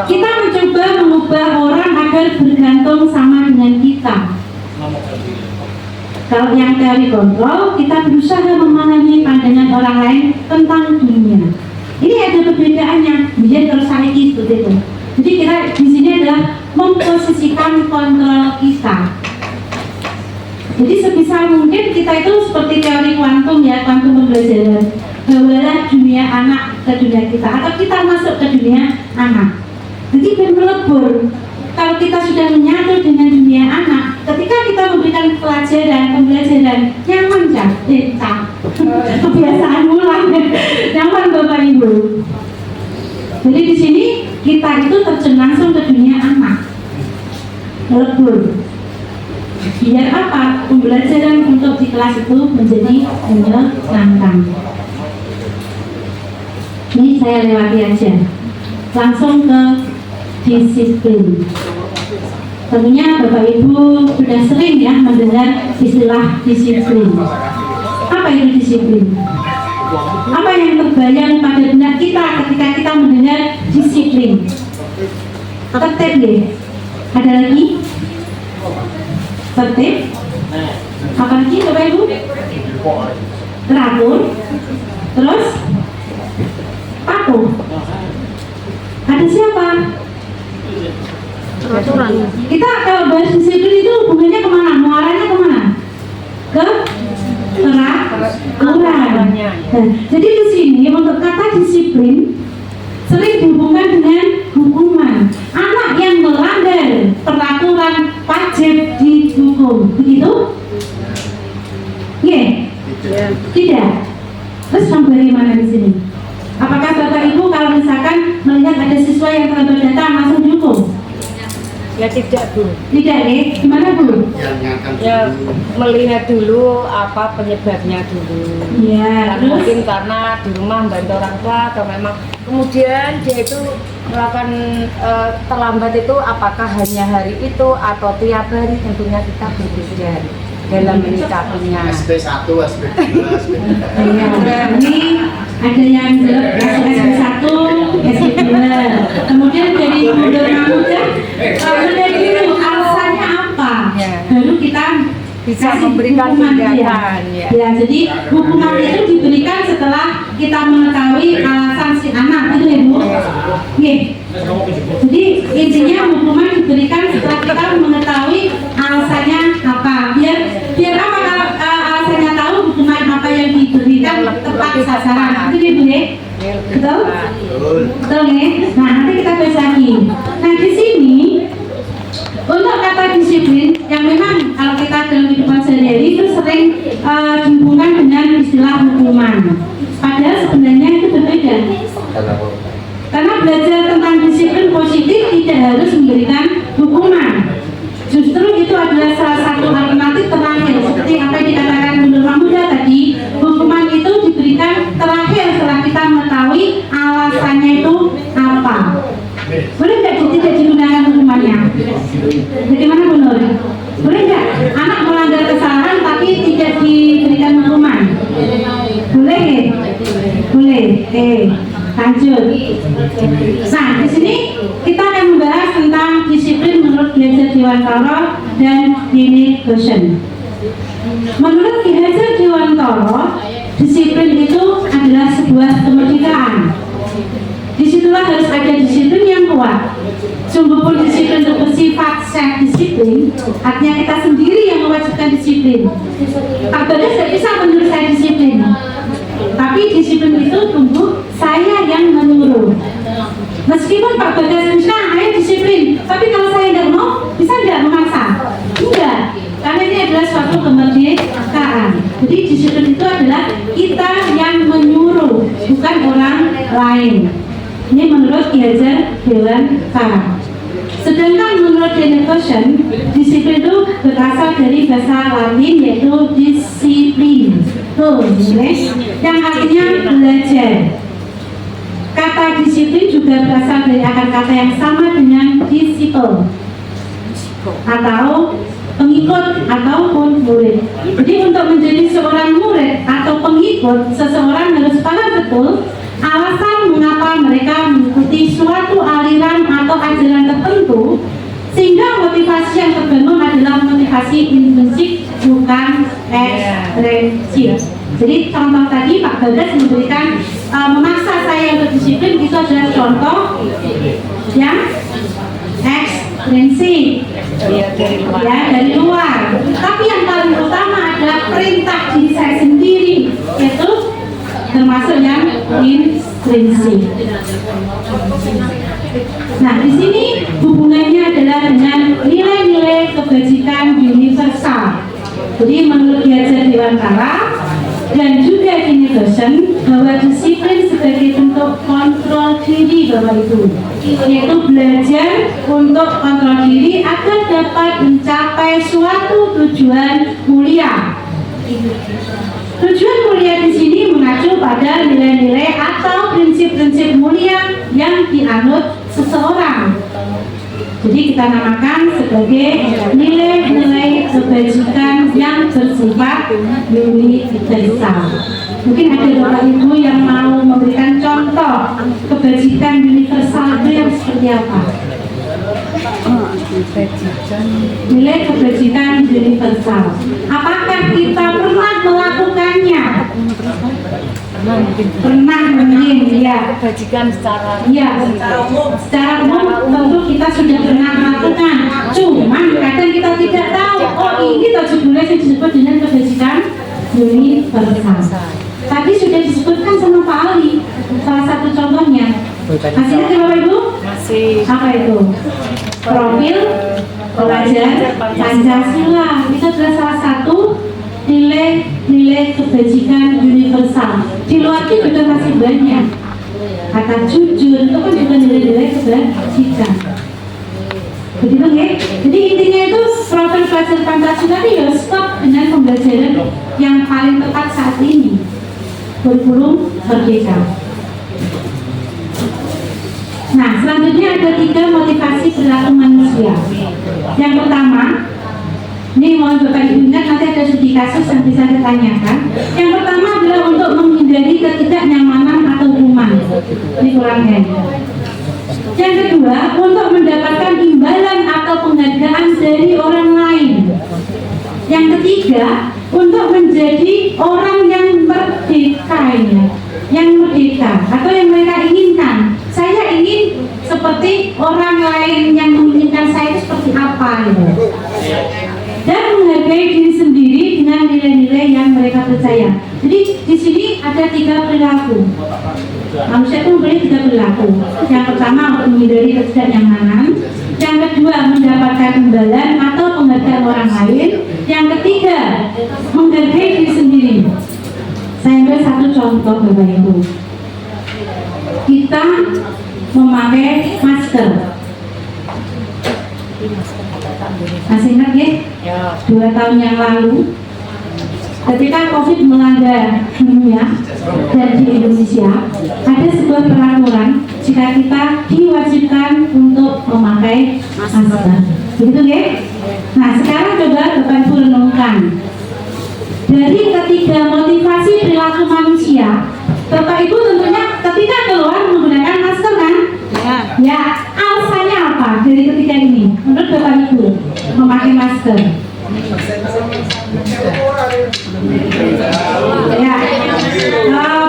kita mencoba mengubah orang agar bergantung sama dengan kita. Kalau yang teori kontrol, kita berusaha memahami pandangan orang lain tentang dunia. Ini ada perbedaannya, biar terus saiki seperti itu. Jadi kita di sini adalah memposisikan kontrol kita. Jadi sebisa mungkin kita itu seperti teori kuantum ya, kuantum pembelajaran. Bawalah dunia anak ke dunia kita, atau kita masuk ke dunia anak. Jadi bermelebur. Kalau kita sudah menyatu dengan dunia anak, ketika kita memberikan pembelajaran nyaman kebiasaan ulang, nyaman Bapak Ibu. Jadi di sini kita itu terjun langsung ke dunia anak, melebur. Biar apa? Pembelajaran untuk di kelas itu menjadi menyenangkan. Ini saya lewati aja, langsung ke disiplin. Tentunya Bapak Ibu sudah sering ya mendengar istilah disiplin. Apa itu disiplin? Apa yang terbayang pada benak kita ketika kita mendengar disiplin? Tertib ya? Ada lagi? Tertib? Apa lagi Bapak Ibu? Teratur? Terus? Patuh? Ada siapa? Peraturan. Kita kalau bahas disiplin itu hubungannya kemana? Muaranya kemana? Ke peraturan. Nah, jadi di sini untuk kata disiplin sering dihubungkan dengan hukuman. Anak yang melanggar peraturan wajib dihukum. Begitu? Yeah. Tidak. Terus bagaimana di sini? Apakah Bapak Ibu kalau misalkan melihat ada siswa yang terlambat datang langsung dihukum? Ya tidak Bu. Tidak ya? Gimana Bu? Ya melihat dulu apa penyebabnya dulu. Iya, Dan terus? mungkin karena di rumah membantu orang tua atau memang kemudian dia itu melakukan terlambat itu apakah hanya hari itu atau tiap hari, tentunya kita berbeda dalam menyikapinya. SP1, SP2, SP3. Iya, ini ada yang jawab SP1, SP2. Kemudian jadi mundur muda, menjadi itu alasannya apa? Ya. Baru kita Bisa kasih memberikan hukuman dia. tindakan, ya. Ya, jadi hukuman itu diberikan setelah kita mengetahui alasan si anak, itu ya Bu? Oke. Jadi intinya hukuman diberikan setelah kita mengetahui alasannya apa. Biar apa alasannya tahu hukuman apa yang diberikan tepat sasaran. Itu ya Bu ya? Betul? Betul ya? Nah nanti kita bahas lagi. Nah di sini untuk kata disiplin yang memang kalau kita dalam kehidupan sehari-hari itu sering dihubungkan dengan istilah hukuman. Padahal sebenarnya itu berbeda. Karena belajar tentang disiplin positif tidak harus memberikan hukuman. Justru itu adalah salah satu alternatif terakhir seperti apa yang dikatakan Bunda Mahmuda tadi. Hukuman itu diberikan terakhir setelah kita mengetahui alasannya itu apa. Boleh nggak tidak digunakan hukumannya? Bagaimana Bu Nur? Boleh nggak anak melanggar kesalahan tapi tidak diberikan hukuman? Boleh? Boleh. Lanjut. Nah, di sini kita akan membahas tentang disiplin menurut Ki Hajar Dewantara dan Dini Goshen. Menurut Ki Hajar Dewantara, disiplin itu adalah sebuah kemerdekaan. Disitulah harus ada disiplin yang kuat. Sungguh pun disiplin itu bersifat self disiplin, artinya kita sendiri yang mewajibkan disiplin. Pak Bagas tidak bisa menyuruh saya disiplin, tapi disiplin itu tumbuh saya yang menyuruh. Meskipun Pak Bagas misalnya ayo disiplin, tapi kalau saya tidak mau, bisa tidak memaksa? Enggak, karena ini adalah suatu kemerdekaan. Jadi disiplin itu adalah kita yang menyuruh, bukan orang lain. Ini menurut Ki Hajar Dewantara. Sedangkan menurut Dini Goshen, disiplin itu berasal dari bahasa Latin yaitu disiplin, yang artinya belajar. Kata disiplin juga berasal dari akar kata yang sama dengan disciple atau pengikut ataupun murid. Jadi untuk menjadi seorang murid atau pengikut, seseorang harus paham betul alasan mengapa mereka mengikuti suatu aliran atau ajaran tertentu, sehingga motivasi yang terbangun adalah motivasi intrinsik bukan ekstrinsik. Jadi contoh tadi Pak Bagas memberikan memaksa saya untuk disiplin, itu adalah contoh yang ekstrinsik, ya dari luar. Tapi yang paling utama adalah perintah diri saya sendiri, yaitu termasuk yang intrinsik. Nah, di sini hubungannya adalah dengan nilai-nilai kebajikan universal. Jadi menurut Ki Hajar Dewantara dan juga Dini Goshen, bahwa disiplin sebagai bentuk kontrol diri bahwa itu, yaitu belajar untuk kontrol diri agar dapat mencapai suatu tujuan mulia. Tujuan mulia di sini mengacu pada nilai-nilai atau prinsip-prinsip mulia yang dianut seseorang. Jadi kita namakan sebagai nilai-nilai kebajikan yang bersifat universal. Mungkin ada Bapak Ibu yang mau memberikan contoh kebajikan universal itu yang seperti apa? Nilai kebajikan universal. Apakah kita pernah melakukannya? Pernah mungkin, ya. Kebajikan secara Secara umum tentu kita sudah pernah melakukan. Cuman kadang kita tidak tahu. Oh ini tujuan yang disebut dengan kebajikan universal. Tadi sudah disebutkan sama Pak Ali. Salah satu contohnya. Masih ingat ya Bapak Ibu? masih Apa itu? Profil pelajar Pancasila. Itu adalah salah satu nilai kebajikan universal. Di luar itu juga masih banyak. Kata jujur itu kan juga nilai-nilai kebajikan. Begitu ya? Jadi intinya itu profil pelajar Pancasila itu ya stop dengan pembelajaran yang paling tepat saat ini, kurikulum merdeka. Nah, selanjutnya ada 3 motivasi perilaku manusia. Yang pertama, ini mohon Bapak Ibu ingat, nanti ada studi kasus yang bisa ditanyakan. Yang pertama adalah untuk menghindari ketidaknyamanan atau hukuman. Ini kurangnya. Yang kedua, untuk mendapatkan imbalan atau penghargaan dari orang lain. Yang ketiga, untuk menjadi orang yang merdeka ya. Yang merdeka atau yang mereka inginkan. Saya ingin seperti orang lain yang menginginkan saya itu seperti apa ya. Dan menghargai diri sendiri dengan nilai-nilai yang mereka percaya. Jadi di sini ada 3 perilaku. Manusia itu mempunyai 3 perilaku. Yang pertama untuk menghindari ketidaknyamanan. Yang kedua mendapatkan imbalan atau penghargaan orang lain. Yang ketiga menghargai diri sendiri. Saya ambil satu contoh Bapak Ibu. Kita memakai masker. Masih ingat ya? 2 tahun yang lalu ketika COVID melanda dunia dan di Indonesia ada sebuah peraturan jika kita diwajibkan untuk memakai masker. Begitu ya? Nah sekarang coba Bapak Ibu renungkan. Dari ketiga motivasi perilaku manusia, Bapak Ibu tentunya ketika keluar menggunakan masker kan? Ya, alasannya apa dari ketiga ini? Menurut Bapak Ibu memakai masker. Ya,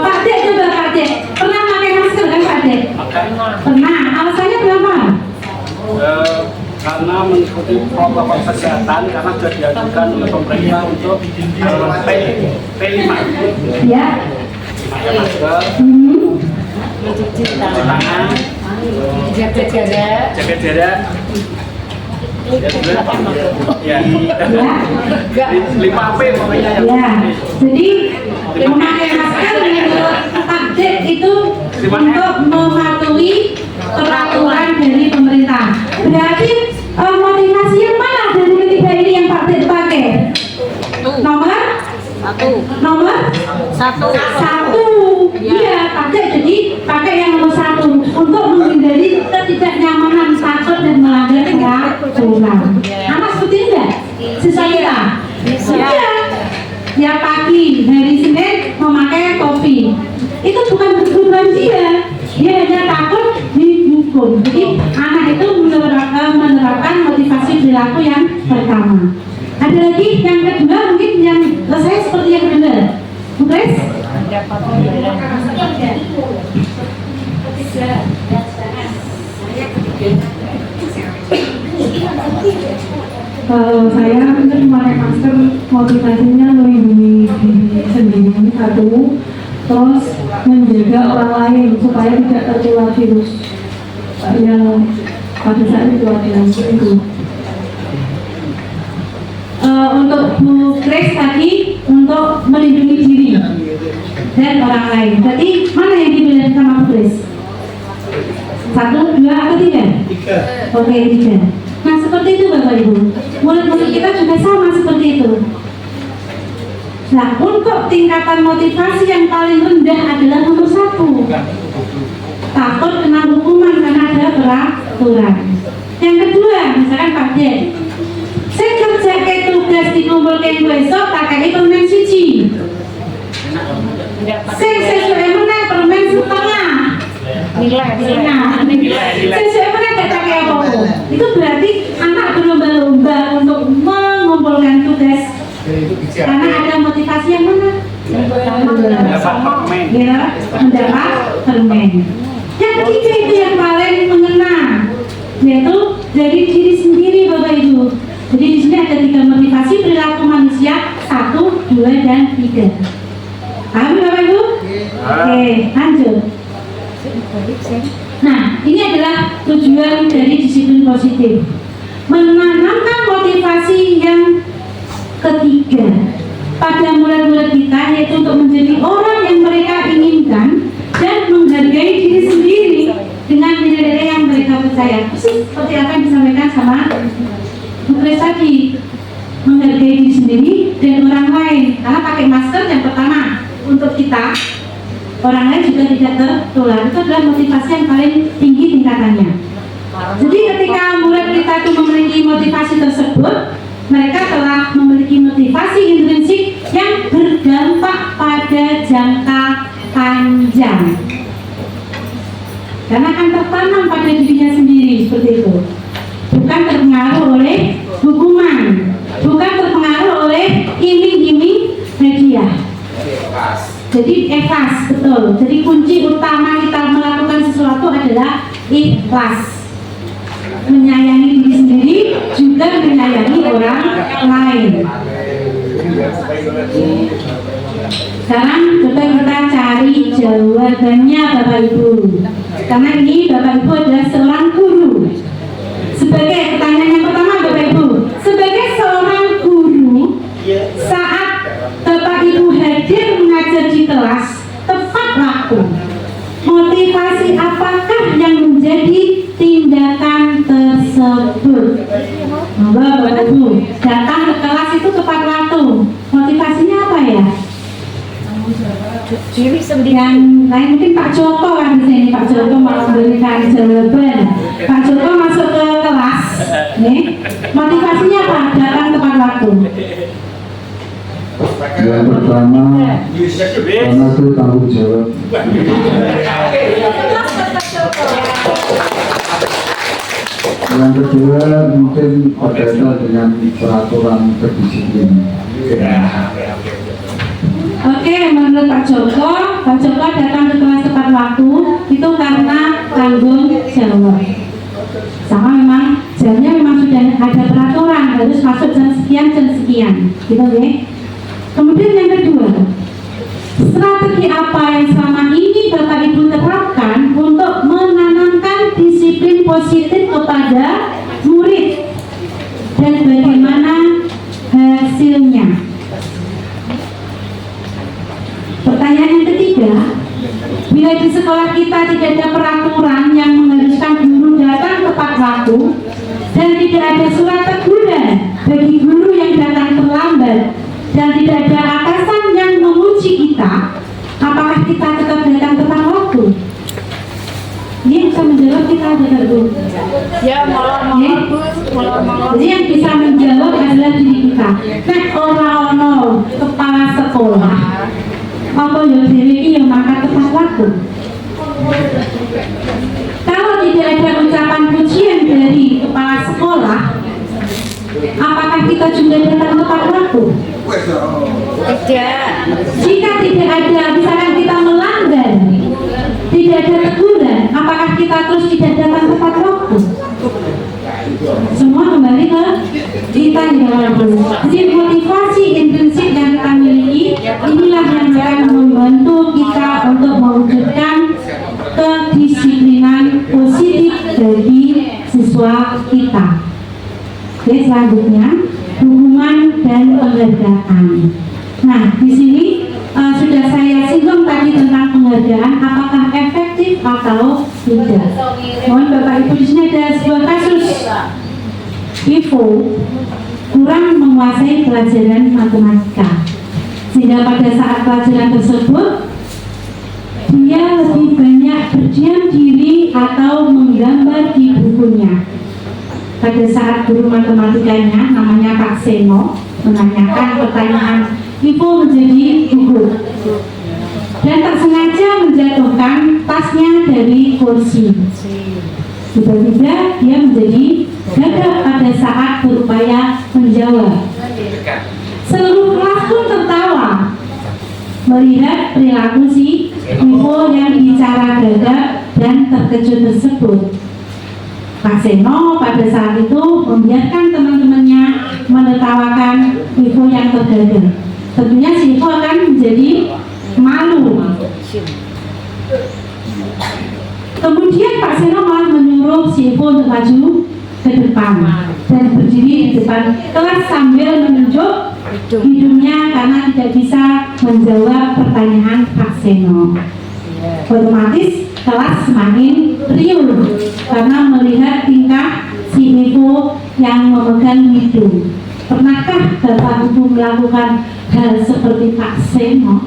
Pak Dek coba Pak Dek, pernah pakai masker kan Pak Dek? Pernah. Alasannya berapa? Karena mengikuti protokol kesehatan karena sudah diajukan oleh pemerintah untuk P5 Ya. pakai masker, Mencuci tangan, jaga jarak. jaga jarak. Ya, Ya. 5P pokoknya yang Ya, jadi memakai masker menurut Pak Dek itu untuk mematuhi peraturan dari pemerintah. Berarti motivasi yang mana dari ketiga ini yang Pak Dek pakai? Nomor satu. Iya, Pak Dek jadi pakai yang nomor 1 untuk menghindari ketidaknyamanan, takut dan melanggar peraturan. Anak seperti ini enggak? Siswa kita? Iya. Ya pagi hari Senin memakai kopi. Itu bukan kebutuhan dia. Dia hanya takut dihukum. Jadi anak itu menerapkan motivasi perilaku yang pertama. Ada lagi yang kedua mungkin yang saya seperti yang kedua. Bu Grace? Kalau saya mungkin memakai masker motivasinya melindungi diri sendiri satu, terus menjaga orang lain supaya tidak tertular virus yang pada saat itu ada itu. Untuk Bu Grace tadi untuk melindungi diri dan orang lain. Berarti mana yang dipilih sama Bu Grace? 1, 2, atau 3? Oke, 3. Nah seperti itu Bapak Ibu. Murid-murid kita juga sama seperti itu. Nah untuk tingkatan motivasi yang paling rendah adalah nomor 1. Takut kena hukuman karena ada peraturan. Yang kedua, misalkan Pak Dek, saya kerja kayak tugas dikumpulkan besok pakai permen siji. Saya sesuai mana permen setengah. Nilai. Sesuai mana gak pakai apa-apa. Itu berarti anak berlomba-lomba untuk mengumpulkan tugas. Karena ada motivasi yang mana? Ya, mendapat permen. Yang ketiga itu yang paling mengena, yaitu dari diri sendiri Bapak Ibu. Jadi di sini ada 3 motivasi perilaku manusia, 1, 2, dan 3. Paham Bapak Ibu? Oke, lanjut. Nah, ini adalah tujuan dari disiplin positif. Menanamkan motivasi yang ketiga pada murid-murid kita, yaitu untuk menjadi orang yang mereka inginkan dan menghargai diri sendiri dengan nilai-nilai yang mereka percaya. saya. Seperti apa yang disampaikan sama Bu Kris tadi, menghargai diri sendiri dan orang lain. Karena pakai masker yang pertama untuk kita, orang lain juga tidak tertular. Itu adalah motivasi yang paling tinggi tingkatannya. Jadi ketika murid kita itu memiliki motivasi tersebut, mereka telah memiliki motivasi intrinsik yang berdampak pada jangka panjang. Karena akan tertanam pada dirinya sendiri seperti itu. Bukan terpengaruh oleh hukuman, bukan terpengaruh oleh iming-iming hadiah. Jadi ikhlas, betul. Jadi kunci utama kita melakukan sesuatu adalah ikhlas. Menyayangi diri sendiri juga menyayangi orang lain. Sekarang coba kita cari jawabannya Bapak Ibu. Karena ini Bapak Ibu adalah seorang guru. Sebagai pertanyaan yang pertama Bapak Ibu, sebagai seorang guru, saat Bapak Ibu hadir mengajar di kelas tepat waktu, motivasi apakah yang menjadi tindakan tersebut? Bapak Ibu datang ke kelas itu tepat waktu, motivasinya apa ya? Diri sendiri. Yang lain mungkin Pak Joko kan di sini. Pak Joko mau memberikan jawaban. Pak Joko masuk ke kelas, nih. Motivasinya apa? Datang tepat waktu. Yang pertama, karena itu tanggung jawab. Yang kedua, mungkin berkaitan dengan peraturan kedisiplinan. Oke, menurut Pak Joko datang ke kelas tepat waktu itu karena tanggung jawab. Sama memang jamnya memang sudah ada peraturan, harus masuk jam sekian, gitu ya. Kemudian yang kedua, strategi apa yang selama ini Bapak Ibu terapkan untuk menanamkan disiplin positif kepada murid dan bagaimana hasilnya? Pertanyaan yang ketiga, bila di sekolah kita tidak ada peraturan yang mengharuskan guru datang tepat waktu dan tidak ada surat teguran bagi guru yang datang terlambat dan tidak ada atasan yang menguji kita, apakah kita tetap datang tepat waktu? Ini bisa menjawab kita Bapak Ibu. Ya, molor-molor Bu, molor-molor. Jadi yang bisa menjawab adalah diri kita. Nek ora ono kepala sekolah, apa yang diri yang mangkat tepat waktu? Kalau tidak ada ucapan pujian dari kepala sekolah, apakah kita juga datang tepat waktu? Tidak. Jika tidak ada, misalkan kita melanggar, tidak ada teguran, apakah kita terus tidak datang tepat waktu? Semua kembali ke kita di dalam dulu. Jadi motivasi intrinsik yang kita miliki inilah yang akan membantu kita untuk mewujudkan kedisiplinan positif bagi siswa kita. Oke, selanjutnya hukuman dan penghargaan. Nah, di sini sudah saya singgung tadi tentang penghargaan, apakah efektif atau tidak. Mohon Bapak Ibu, di sini ada sebuah kasus Ivo kurang menguasai pelajaran matematika, sehingga pada saat pelajaran tersebut dia lebih banyak berdiam diri atau menggambar di bukunya. Pada saat guru matematikanya namanya Pak Seno menanyakan pertanyaan, Ivo menjadi gugup dan tak sengaja menjatuhkan tasnya dari kursi. Tiba-tiba dia menjadi gagap pada saat berupaya menjawab. Seluruh kelas pun tertawa melihat perilaku si Ivo yang bicara gagap dan terkejut tersebut. Pak Seno pada saat itu membiarkan teman-temannya menertawakan Ivo yang tergagap. Tentunya si Ivo akan menjadi malu. Kemudian Pak Seno malah menyuruh si Ivo untuk maju ke depan dan berdiri di depan kelas sambil menunjuk hidungnya karena tidak bisa menjawab pertanyaan Pak Seno. Otomatis kelas semakin riuh karena melihat tingkah si ibu yang memegang hidung. Pernahkah Bapak Ibu melakukan hal seperti Pak Seno?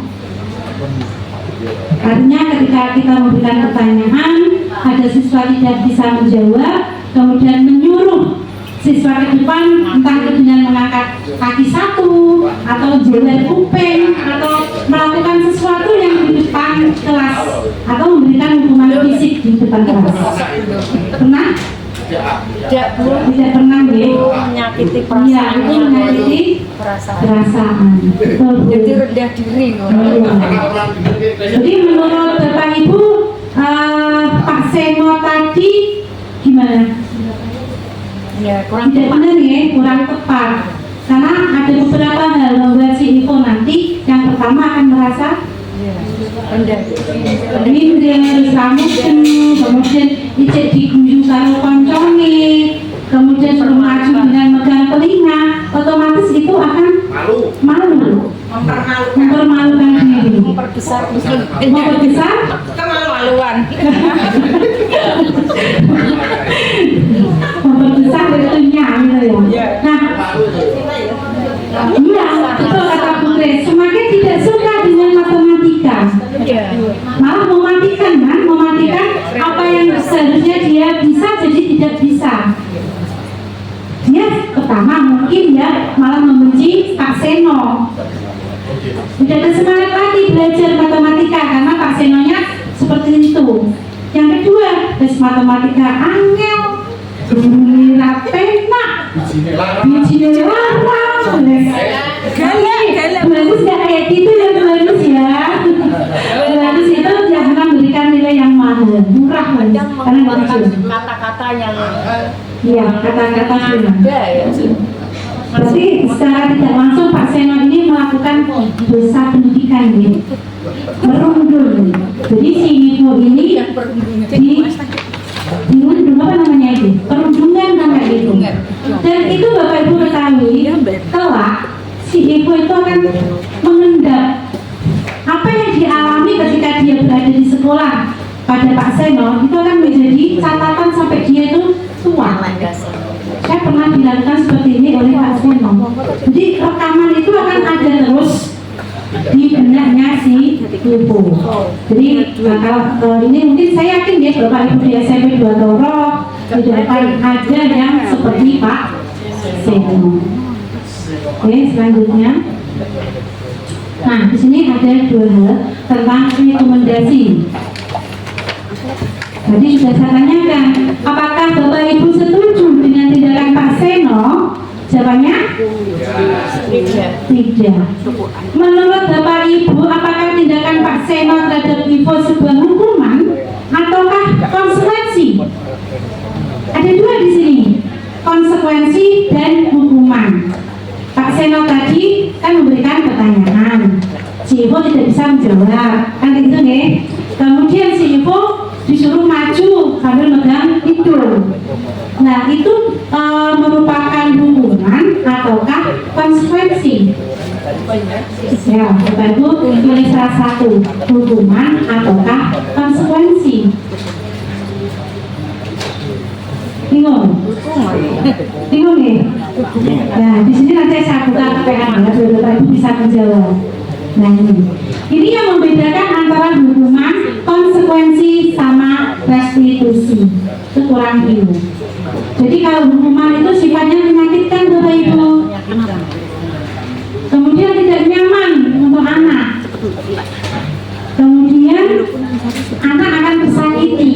Artinya ketika kita memberikan pertanyaan, ada siswa tidak bisa menjawab, kemudian menyuruh siswa ke depan, entah itu dengan mengangkat kaki satu, atau jeler kuping, atau melakukan sesuatu yang di depan kelas, atau memberikan hukuman fisik di depan kelas. Pernah? Tidak pernah ya? menyakiti Iya, perasaan. itu menyakiti perasaan. Betul, Bu. Jadi rendah diri. Iya. Jadi menurut Bapak Ibu, Pak Seno tadi gimana? Ya, kurang Tidak benar ya, kurang tepat. Karena ada beberapa hal membuat si Ivo nanti yang pertama akan merasa rendah. minder, ramukan, kemudian ijek diguyu karo koncone, kemudian suruh maju dengan megang telinga, otomatis itu akan malu, mempermalukan diri, Memperbesar kemaluan. memperbesar itunya gitu ya. Nah, iya, betul kata Bu Grace. Semakin tidak suka dengan matematika, malah mematikan kan, mematikan apa yang seharusnya dia bisa jadi tidak bisa. Dia pertama mungkin ya malah membenci Pak Seno. Tidak ada semangat lagi belajar matematika karena Pak Senonya seperti itu. Yang kedua, tes matematika angel, gula pena, biji larang, bagus nggak kayak gitu ya, bagus ya. Bagus itu jangan memberikan nilai yang mahal, murah banget, karena bagus. Kata-kata yang Iya, kata-kata sudah. ya. Berarti secara tidak langsung Pak Seno ini melakukan dosa pendidikan ya, merundul. Jadi si ibu ini dirundung apa namanya itu? Perundungan namanya itu. Dan itu Bapak Ibu ketahui, kelak si ibu itu akan mengendap apa yang dialami ketika dia berada di sekolah pada Pak Seno itu akan menjadi catatan sampai dia itu tua. Saya pernah dilakukan seperti ini oleh Pak Seno. Jadi rekaman itu akan ada terus di benaknya si ibu. Jadi kalau ini mungkin saya yakin ya Bapak Ibu di SMP 2 Toro tidak akan ada yang seperti Pak Seno. Oke, selanjutnya. Nah, di sini ada dua hal tentang rekomendasi. Jadi sudah saya tanyakan, apakah Bapak Ibu setuju dengan tindakan Pak Seno? Jawabannya tidak. Menurut Bapak Ibu, apakah tindakan Pak Seno terhadap Ivo sebuah hukuman ataukah konsekuensi? Ada dua di sini, konsekuensi dan hukuman. Pak Seno tadi kan memberikan pertanyaan, si Ivo tidak bisa menjawab, kan gitu nih. Kemudian si Ivo disuruh maju sambil megang hidung. Nah itu merupakan hukuman ataukah konsekuensi? Ya, Bapak Ibu pilih salah satu, hukuman ataukah konsekuensi? Bingung? Bingung nih? Nah di sini nanti saya buka PPN ya, biar Bapak Ibu bisa menjawab. Nah ini yang membedakan antara hukuman, konsekuensi sama restitusi. Itu kurang bingung. Jadi kalau hukuman itu sifatnya menyakitkan Bapak Ibu, kemudian tidak nyaman untuk anak, kemudian anak akan tersakiti,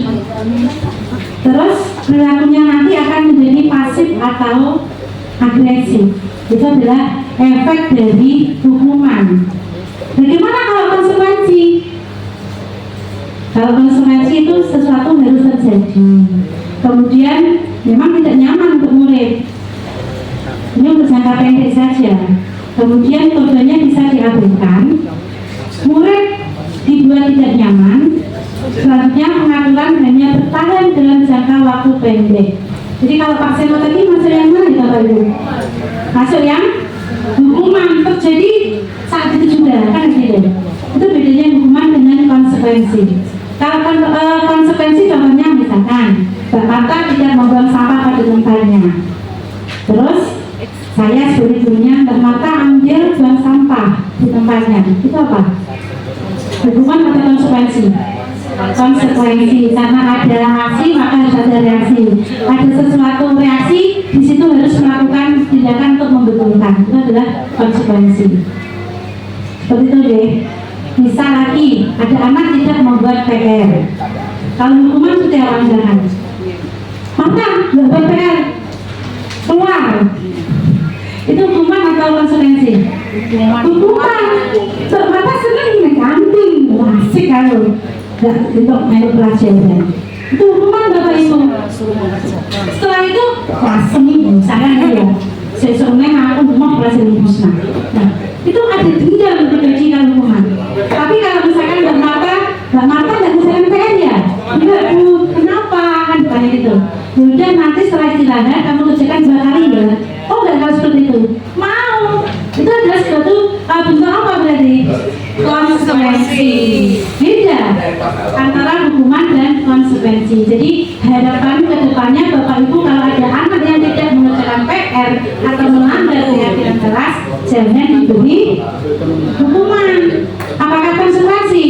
terus perilakunya nanti akan menjadi pasif atau agresif. Itu adalah efek dari hukuman. Bagaimana kalau konsekuensi? Kalau konsekuensi itu sesuatu harus terjadi, kemudian memang tidak nyaman untuk murid, ini untuk jangka pendek saja, kemudian korbannya bisa diabaikan, murid dibuat tidak nyaman, selanjutnya pengaturan hanya bertahan dalam jangka waktu pendek. Jadi kalau Pak Seno tadi masuk yang mana Bapak Ibu? Masuk yang hukuman, terjadi saat itu juga kan gitu. Itu bedanya hukuman dengan konsekuensi. Kalau konsekuensi contohnya misalkan Mbak Marta tidak membuang sampah pada tempatnya. Terus saya sebagai gurunya, Mbak Marta ambil buang sampah di tempatnya. Itu apa? Hukuman atau konsekuensi? Konsekuensi, karena ada aksi maka harus ada reaksi. Ada sesuatu reaksi, di situ harus melakukan tindakan untuk membetulkan. Itu adalah konsekuensi. Seperti itu deh. Misal lagi ada anak tidak membuat PR. Kalau hukuman sudah jangan. Maka nggak buat PR, keluar. Itu hukuman atau konsekuensi? Hukuman. Ternyata senang mengganting, asik kalau nggak untuk melu pelajaran. Itu hukuman Bapak Ibu. Setelah itu seminggu, misalkan ya. Sesuanya aku mau pelajaran musnah. Nah, itu ada denda untuk kejikan hukuman. Tapi kalau misalkan Mbak Marta nggak bisa MPR ya? Enggak Bu, kenapa? Kan bukannya gitu. Yaudah nanti setelah istirahat kamu kerjakan 2 kali ya. Oh nggak kalau seperti itu. Mau. Itu adalah suatu bentuk apa berarti? Konsekuensi. Beda antara hukuman dan konsekuensi. Jadi harapan ke depannya Bapak Ibu kalau ada anak yang tidak mengerjakan PR atau melanggar keyakinan kelas, jangan diberi hukuman. Apakah konsekuensi?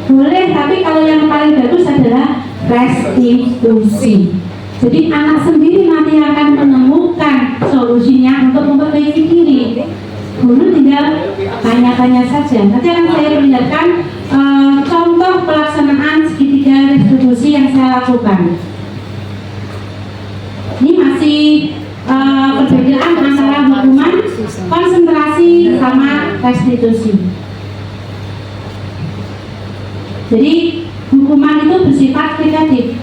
Boleh, tapi kalau yang paling bagus adalah restitusi. Jadi anak sendiri nanti akan menemukan solusinya untuk memperbaiki diri. Guru tinggal tanya-tanya saja. Nanti akan saya perlihatkan contoh pelaksanaan segitiga restitusi yang saya lakukan. Ini masih perbedaan antara hukuman, konsentrasi, sama restitusi. Jadi hukuman itu bersifat negatif,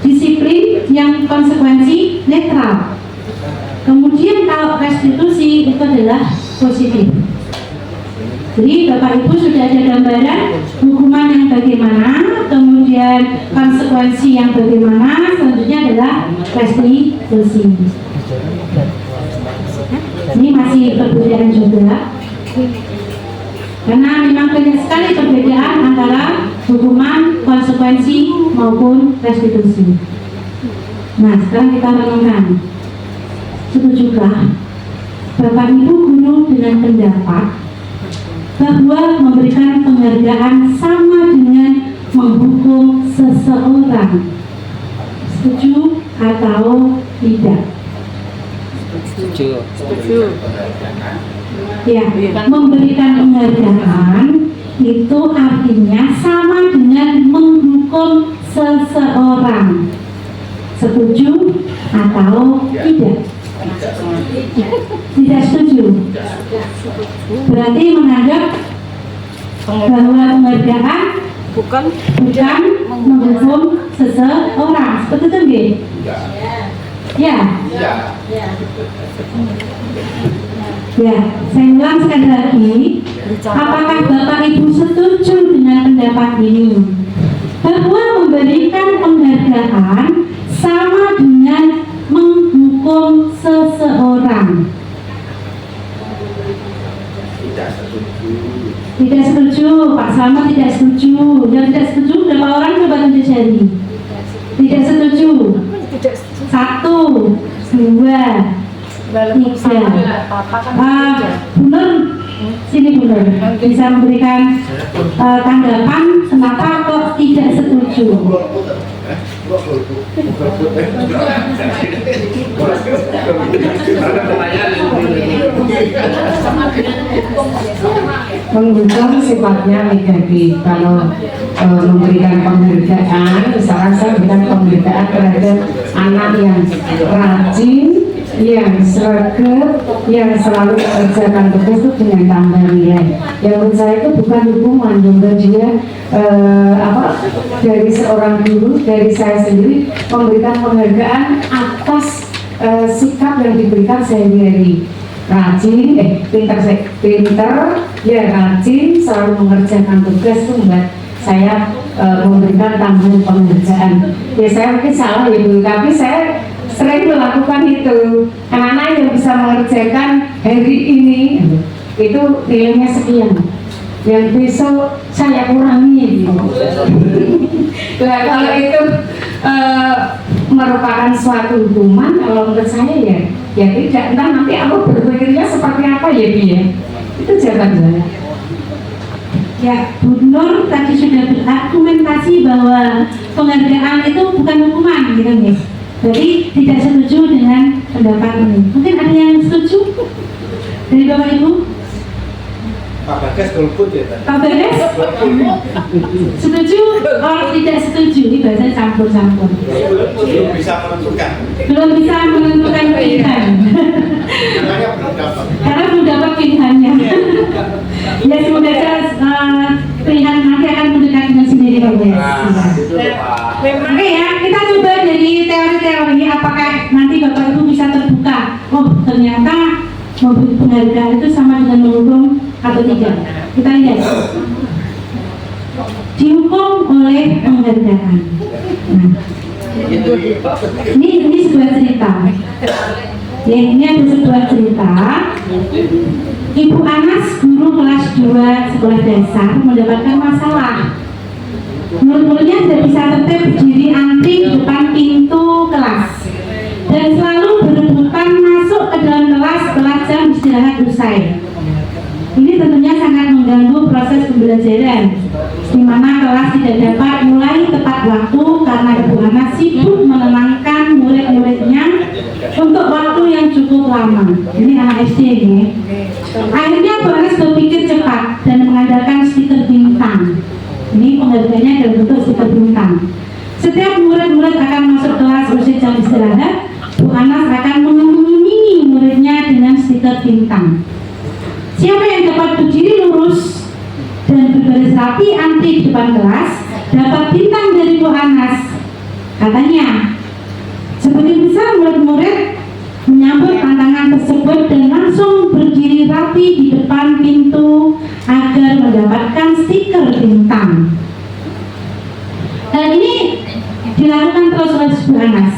disiplin yang konsekuensi netral. Kemudian kalau restitusi itu adalah positif. Jadi Bapak Ibu sudah ada gambaran hukuman yang bagaimana, kemudian konsekuensi yang bagaimana, selanjutnya adalah restitusi. Ini masih perbedaan juga, karena memang banyak sekali perbedaan antara hukuman, konsekuensi maupun restitusi. Nah, sekarang kita renungkan. Setujukah Bapak Ibu guru dengan pendapat bahwa memberikan penghargaan sama dengan menghukum seseorang? Setuju atau tidak? Setuju. Ya, memberikan penghargaan itu artinya sama dengan menghukum seseorang. Setuju atau tidak? Tidak setuju. Berarti menganggap bahwa penghargaan bukan menghukum seseorang. Seperti itu nggih? Ya. Ya, saya ulang sekali lagi. Apakah Bapak Ibu setuju dengan pendapat ini? Bahwa memberikan penghargaan sama dengan menghukum seseorang. Tidak setuju. Pak Slamet tidak setuju. Yang tidak setuju berapa orang? Coba tunjuk jari. Tidak setuju. 1, 2, 3. Bunur, sini Bunur, bisa memberikan tanggapan kenapa kok tidak setuju? Menghukum sifatnya negatif. Kalau memberikan penghargaan, misalkan saya berikan penghargaan terhadap anak yang rajin, yang sregep, yang selalu mengerjakan tugas itu dengan tambah nilai. Yang menurut saya itu bukan hukuman, juga dia dari seorang guru, dari saya sendiri memberikan penghargaan atas sikap yang diberikan sehari-hari. Rajin, pinter, ya rajin, selalu mengerjakan tugas itu membuat saya memberikan tambahan penghargaan. Ya saya mungkin salah ya Bu, tapi saya sering melakukan itu. Anak-anak yang bisa mengerjakan hari ini itu nilainya sekian. yang besok saya kurangi gitu. Nah, kalau itu merupakan suatu hukuman, kalau menurut saya ya tidak. Entah nanti aku berpikirnya seperti apa ya Bi ya. Itu jawaban saya. Ya, Bu Nur tadi sudah berargumentasi bahwa penghargaan itu bukan hukuman, gitu ya. Jadi tidak setuju dengan pendapat ini. Mungkin ada yang setuju dari Bapak Ibu? Pak Bagas golput ya tadi. Pak Bagas? Setuju? Orang tidak setuju? Ini bahasa campur-campur. Belum bisa menentukan. Belum bisa menentukan pilihan. Namanya belum dapat. Karena belum dapat pilihannya. Ya semoga pilihan nanti akan mendekat dengan sendiri Pak Bagas. Oke ya, kita coba dari teori-teori apakah nanti Bapak Ibu bisa terbuka. Oh ternyata memberi penghargaan itu sama dengan menghukum atau tidak. Kita lihat. Dihukum oleh penghargaan. Nah, ini sebuah cerita. Ya, ini ada sebuah cerita. Ibu Anas, guru kelas 2 sekolah dasar, mendapatkan masalah. Murid-muridnya tidak bisa tertib berdiri antri di depan pintu kelas dan selalu berebutan masuk ke dalam kelas setelah jam istirahat usai. Ini tentunya sangat mengganggu proses pembelajaran, di mana kelas tidak dapat mulai tepat waktu karena Ibu Anas sibuk menenangkan murid-muridnya untuk waktu yang cukup lama. Ini anak SD ya. Akhirnya Bu Anas berpikir cepat dan mengandalkan stiker bintang. Ini penghargaannya dalam bentuk stiker bintang. Setiap murid-murid akan masuk kelas usai jam istirahat, Bu Anas akan mengunjungi muridnya dengan stiker bintang. Siapa yang dapat berdiri lurus dan berbaris rapi antri di depan kelas dapat bintang dari Bu Anas. Katanya, sebagian besar murid-murid menyambut tantangan tersebut dan langsung berdiri rapi di depan pintu agar mendapatkan stiker bintang. Hal ini dilakukan terus oleh Bu Anas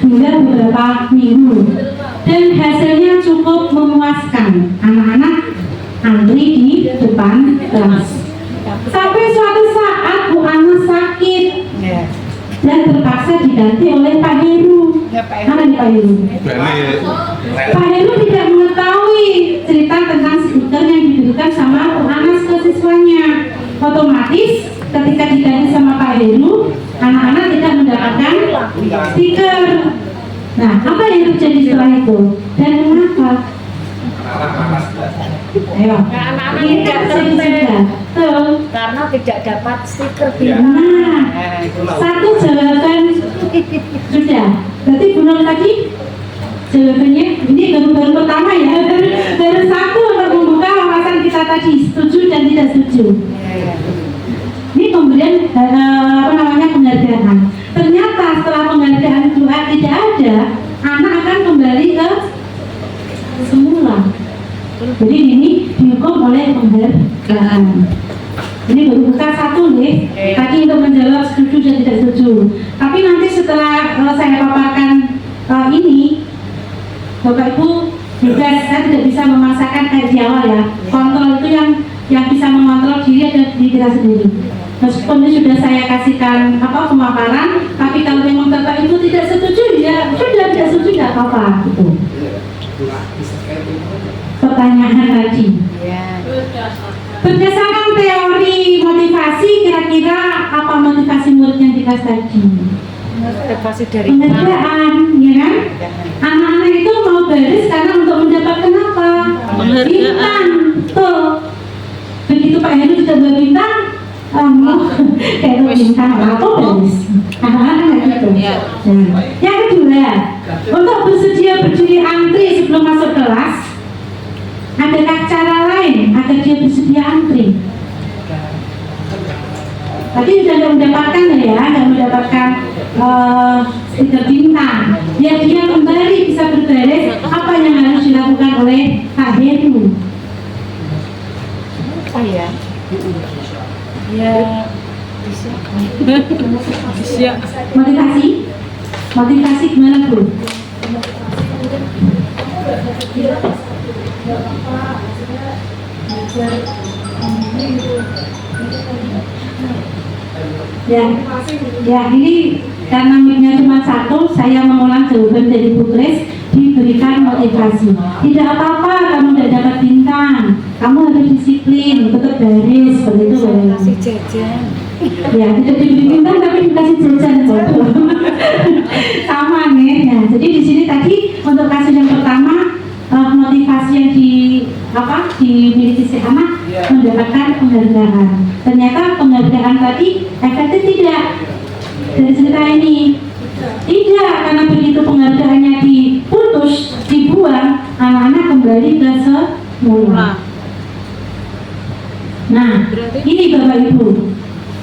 hingga beberapa minggu dan hasilnya cukup memuaskan. Anak-anak antri di depan kelas. Sampai suatu saat Bu Anas sakit dan terpaksa diganti oleh Pak Heru. Mana nih Pak Heru? Pak Heru tidak mengetahui cerita tentang stiker yang diberikan sama Bu Anas ke siswanya. Otomatis ketika diganti sama Pak Heru, anak-anak tidak mendapatkan stiker. Nah, apa yang terjadi setelah itu? Dan mengapa? Ayo, anak-anak ini tidak terjadi tertib. Betul. Karena tidak dapat stiker bintang. Nah, satu jawaban sudah. Berarti belum tadi jawabannya ini baru pertama ya. Baru satu untuk membuka wawasan kita tadi, setuju dan tidak setuju. Ini kemudian penghargaan. Ternyata setelah penghargaan dua tidak ada, anak akan kembali ke semula. Jadi ini dihukum oleh penghargaan. Ini baru buka satu nih. Tadi untuk menjawab setuju dan tidak setuju. Tapi nanti setelah saya paparkan ini, Bapak Ibu bebas. Saya tidak bisa memaksakan kayak di awal ya. Kontrol itu yang bisa mengontrol diri ada di kita sendiri. Meskipun ini sudah saya kasihkan pemaparan, tapi kalau memang Bapak Ibu tidak setuju ya sudah tidak setuju tidak apa-apa gitu. Pertanyaan tadi. Berdasarkan teori motivasi, kira-kira apa motivasi murid yang dikasih tadi? Motivasi dari penghargaan, ya kan? Anak-anak itu mau baris karena untuk mendapatkan apa? Bintang. Tuh. Begitu Pak Heru sudah berbintang, kayak bintang apa baris? Anak-anak gitu. Nah, yang kedua, untuk bersedia berdiri antri sebelum masuk kelas, adakah cara lain agar dia bersedia antri? Tadi sudah tidak mendapatkan tidak mendapatkan stiker bintang. Ya dia kembali bisa berbaris. Apa yang harus dilakukan oleh Pak Heru? Apa ya? Ya bisa. Motivasi gimana Bu? Ya, ini karena mic-nya cuma satu, saya mengulang jawaban dari Bu Grace, diberikan motivasi. Tidak apa-apa kamu tidak dapat bintang, kamu harus disiplin, tetap baris, seperti itu. Kasih jajan. Ya, tidak diberi bintang tapi dikasih jajan, bodoh. Sama nih. Ya, jadi di sini tadi untuk kasus yang pertama, motivasi yang dimiliki si anak mendapatkan penghargaan. Ternyata penghargaan tadi efektif tidak dari cerita ini? Tidak, karena begitu penghargaannya diputus, dibuang, anak-anak kembali ke semula. Nah, ini Bapak Ibu.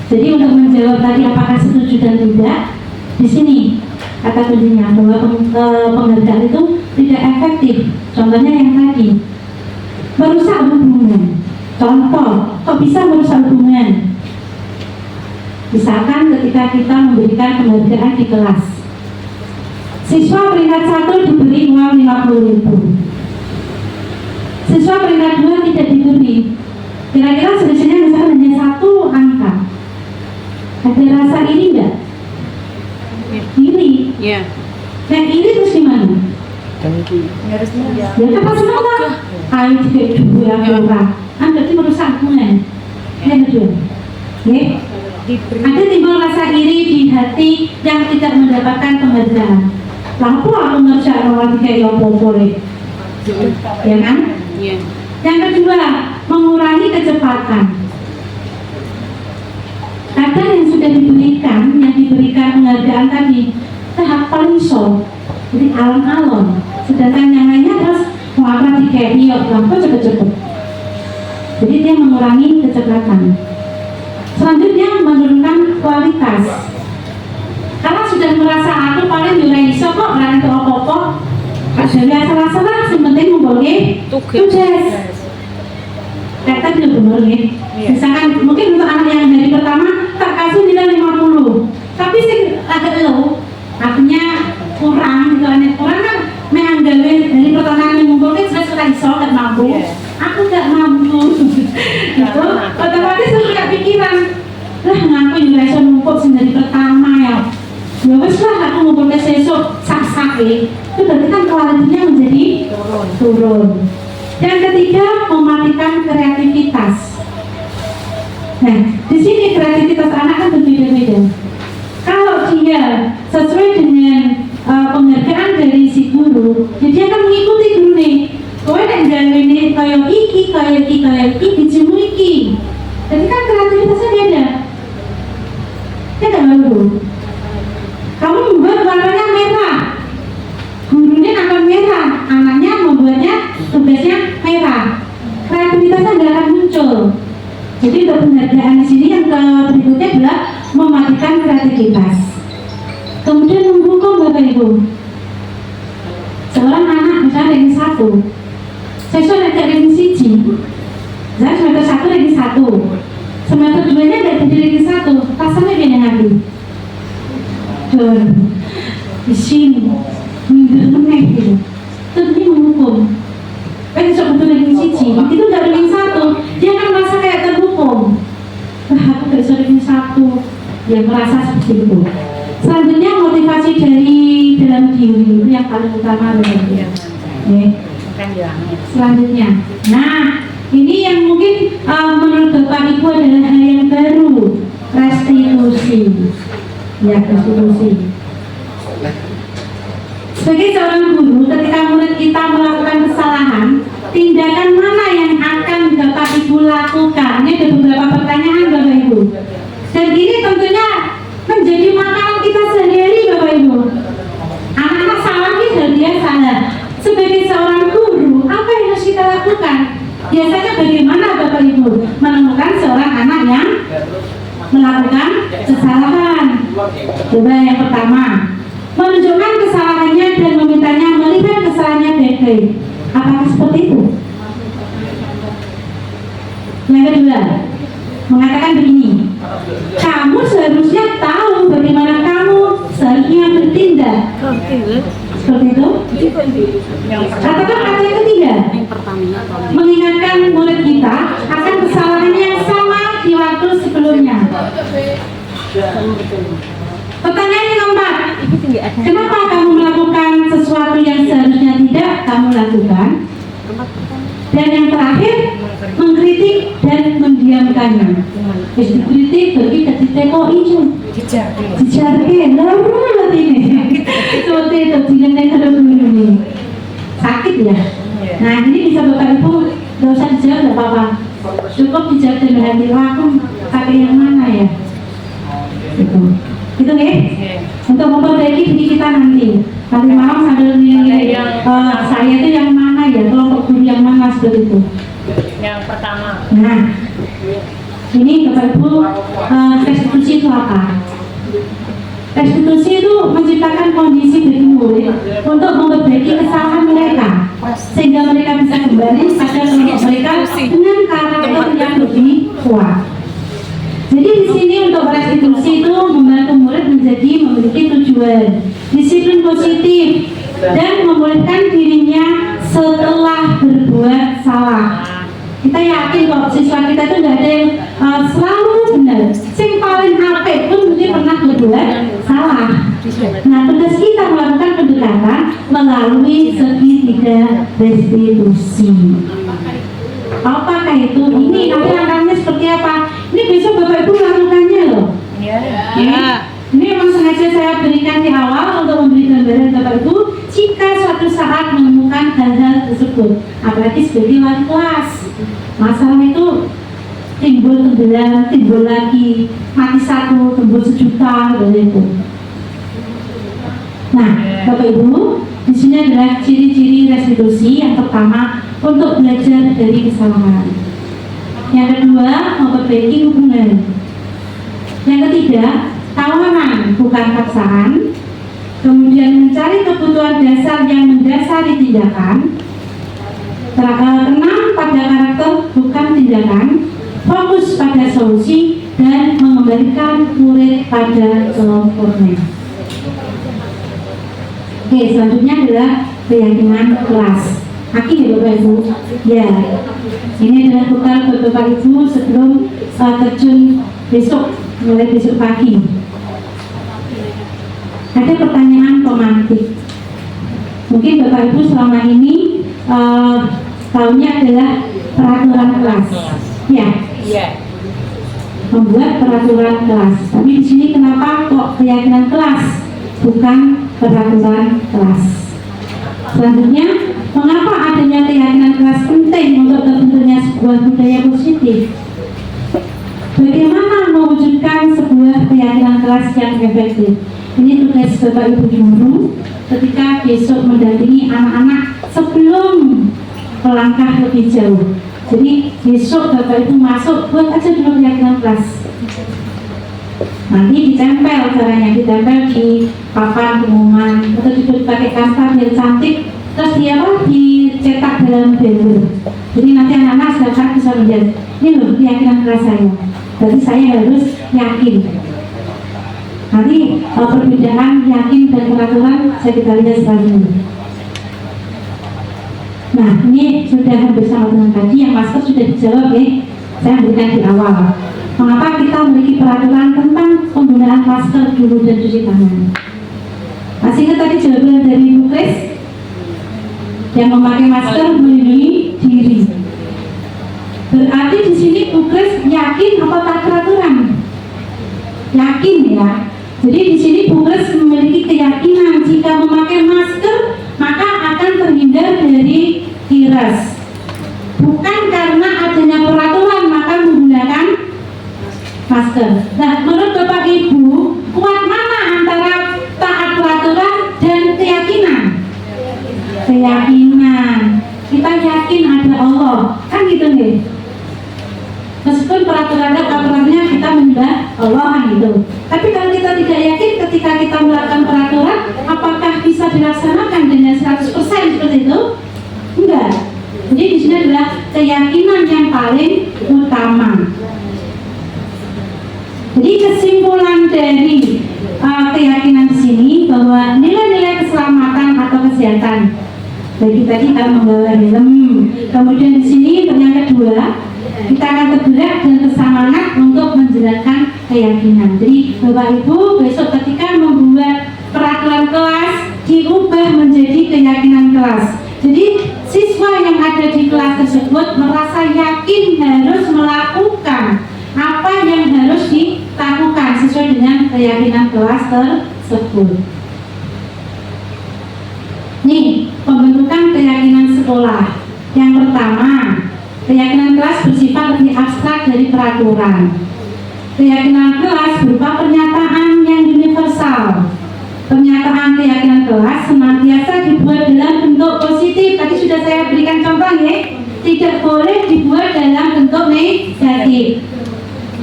Jadi untuk menjawab tadi apakah setuju dan tidak, di sini kata kuncinya bahwa penghargaan itu tidak efektif. Contohnya yang tadi, merusak hubungan. Contoh, kok bisa merusak hubungan? Misalkan ketika kita memberikan penghargaan di kelas, siswa peringkat 1 diberi uang 50.000, siswa peringkat 2 tidak diberi. Kira-kira selisihnya misalkan hanya 1 angka. Ada rasa iri enggak? Iri. Iya. Nah, iri terus gimana? Harusnya Ya kan pasti nolak. Ayo juga dua orang. Berarti merusak hubungan. Yang kedua, ya. Ada timbul rasa iri di hati yang tidak mendapatkan penghargaan. Lalu aku ngerjain orang tiga yang boleh, ya kan? Iya. Yang kedua, mengurangi kecepatan. Kadang yang sudah diberikan penghargaan tadi tahap paling so, jadi alon-alon. Sedangkan yang lainnya terus mau apa tiga yuk, lampu cepet-cepet. Jadi dia mengurangi kecepatan. Selanjutnya menurunkan kualitas. Karena sudah merasa aku paling juga iso kok berani ke opo-opo. Ada salah-salah, yang penting memboleh tugas. Kata dia benar ya. Misalkan mungkin untuk anak yang dari pertama tak kasih nilai 50, tapi sih agak low, artinya kurang gitu. Kurang kan menganggawe dari pertanyaan yang mungkin saya sudah iso gak mampu. Aku gak mampu. Gitu. Otomatis sudah pikiran, lah ngaku juga iso ngumpul dari pertama ya. Ya wes lah aku ngumpulnya sesuk sak-sak itu berarti kan kualitasnya menjadi turun. Yang ketiga, mematikan kreativitas. Nah, di sini kreativitas anak kan berbeda-beda. Kalau dia sesuai dengan penghargaan dari si guru, dia akan mengikuti guru nih. Kowe nek gawe ini kaya iki dijemu iki. Jadi kan kreativitasnya beda. Ya kan guru? Kamu membuat warnanya merah, gurunya akan merah, anaknya membuatnya tugasnya merah, kreativitasnya tidak akan muncul. Jadi untuk penghargaan di sini yang berikutnya adalah mematikan kreativitas. Kemudian menghukum Bapak Ibu. Seorang anak misalnya ranking 1, siswa ranking 1, saya semester 1 ranking 1, semester 2 nya tidak jadi ranking 1, rasanya beda nanti. Di sini minggu meneh gitu, terus dia menghukum. Besok betul ranking 1, itu nggak ranking 1, dia akan merasa kayak terhukum. Wah, aku nggak bisa ranking 1, dia merasa seperti itu. Selanjutnya motivasi dari dalam diri itu yang paling utama adalah selanjutnya. Nah, ini yang mungkin menurut Bapak Ibu adalah hal yang baru, restitusi. Ya, restitusi. Sebagai seorang guru, ketika murid kita melakukan kesalahan, tindakan mana yang akan Bapak Ibu lakukan? Ini ada beberapa pertanyaan Bapak Ibu. Dan ini tentunya menjadi makanan kita sehari-hari Bapak Ibu. Anak-anak salah dan dia salah. Sebagai seorang guru, apa yang harus kita lakukan? Biasanya bagaimana Bapak Ibu menemukan seorang anak yang melakukan kesalahan? Coba yang pertama, menunjukkan kesalahannya dan memintanya melihat kesalahannya baik-baik. Apakah seperti itu? Yang kedua, mengatakan begini, kamu seharusnya tahu bagaimana kamu seharusnya bertindak. Seperti itu? Katakan kata yang ketiga, mengingatkan murid kita akan kesalahan yang Pertanyaan yang keempat, kenapa kamu melakukan sesuatu yang seharusnya tidak kamu lakukan? Dan yang terakhir, mengkritik dan mendiamkannya. Dikritik bagi ketika itu dijarke, lalu ini seperti itu dilendeng ini sakit ya. Nah ini bisa Bapak Ibu nggak usah dijawab, nggak apa-apa, cukup dijawab dengan hati, aku pakai yang mana ya? Gitu ya, untuk memperbaiki diri kita nanti malam sambil nilai saya itu yang mana ya, kelompok guru yang mana seperti itu. Yang pertama. Nah, ini Bapak Ibu, restitusi itu apa? Restitusi itu menciptakan kondisi bagi murid untuk memperbaiki kesalahan mereka, sehingga mereka bisa kembali pada kelompok mereka dengan karakter yang lebih kuat. Jadi di sini untuk restitusi itu membantu murid menjadi memiliki tujuan, disiplin positif, dan memulihkan dirinya setelah berbuat salah. Kita yakin kok siswa kita itu nggak ada yang selalu benar. Yang paling apik pun mungkin pernah berbuat salah. Nah, tugas kita melakukan pendekatan melalui segitiga restitusi. Apakah itu? Ini nanti langkahnya seperti apa? Ini besok Bapak Ibu lakukannya loh. Iya. Ini memang sengaja saya berikan di awal untuk memberi gambaran Bapak Ibu jika suatu saat menemukan hal-hal tersebut, apalagi sebagai wali kelas. Masalah itu timbul tenggelam, timbul lagi, mati satu, timbul sejuta, begitu. Nah, Bapak Ibu, di sini adalah ciri-ciri restitusi. Yang pertama, untuk belajar dari kesalahan. Yang kedua, memperbaiki hubungan. Yang ketiga, tawanan bukan paksaan. Kemudian mencari kebutuhan dasar yang mendasari tindakan. Keenam, pada karakter bukan tindakan. Fokus pada solusi dan mengembalikan murid pada kelompoknya. Oke, selanjutnya adalah keyakinan kelas. Yakin ya Bapak Ibu? Ya. Ini adalah bekal buat Bapak Ibu sebelum terjun besok, mulai besok pagi. Ada pertanyaan pemantik. Mungkin Bapak Ibu selama ini tahunya adalah peraturan kelas. Ya. Iya. Membuat peraturan kelas. Tapi di sini kenapa kok keyakinan kelas, bukan peraturan kelas? Selanjutnya, mengapa adanya keyakinan kelas penting untuk terbentuknya sebuah budaya positif? Bagaimana mewujudkan sebuah keyakinan kelas yang efektif? Ini tugas Bapak Ibu guru ketika besok mendampingi anak-anak sebelum melangkah lebih jauh. Jadi besok Bapak Ibu masuk, buat aja dulu keyakinan kelas. Nanti ditempel, caranya ditempel di papan pengumuman atau dipakai kanvas yang cantik, terus dia dicetak dalam banner. Jadi nanti anak-anak silakan bisa melihat, ini loh keyakinan kelas saya. Berarti saya harus yakin. Nanti perbedaan yakin dan peraturan saya kita lihat selanjutnya. Nah, ini sudah bersama dengan tadi yang masker sudah dijawab ya. Saya berikan di awal. Mengapa kita memiliki peraturan tentang penggunaan masker dulu dan cuci tangan? Masih ingat tadi jawaban dari Bu Kris? Yang memakai masker melindungi diri. Berarti di sini Bu Kris yakin apa tak peraturan? Yakin ya. Jadi di sini Bu Kris memiliki keyakinan jika memakai masker maka akan terhindar dari virus. Bukan karena adanya peraturan maka menggunakan masker. Nah, menurut Bapak Ibu, kuat mana antara taat peraturan dan keyakinan? Keyakinan. Kita yakin ada Allah, kan gitu nih. Meskipun peraturannya kita menyembah Allah kan gitu. Tapi kalau kita tidak yakin ketika kita melakukan peraturan, apakah bisa dilaksanakan dengan 100% seperti itu? Enggak. Jadi di sini adalah keyakinan yang paling utama. Jadi kesimpulan dari keyakinan di sini bahwa nilai-nilai keselamatan atau kesehatan. Bagi tadi kita membawa helm. Kemudian di sini yang kedua kita akan tergerak dan bersemangat untuk menjalankan keyakinan. Jadi Bapak Ibu besok ketika membuat peraturan kelas diubah menjadi keyakinan kelas. Jadi siswa yang ada di kelas tersebut merasa yakin harus melakukan apa yang harus dilakukan sesuai dengan keyakinan kelas tersebut. Nih, pembentukan keyakinan sekolah. Yang pertama, keyakinan kelas bersifat lebih abstrak dari peraturan. Keyakinan kelas berupa pernyataan yang universal. Pernyataan keyakinan kelas senantiasa dibuat dalam bentuk positif. Tadi sudah saya berikan contoh ya. Tidak boleh dibuat dalam bentuk negatif.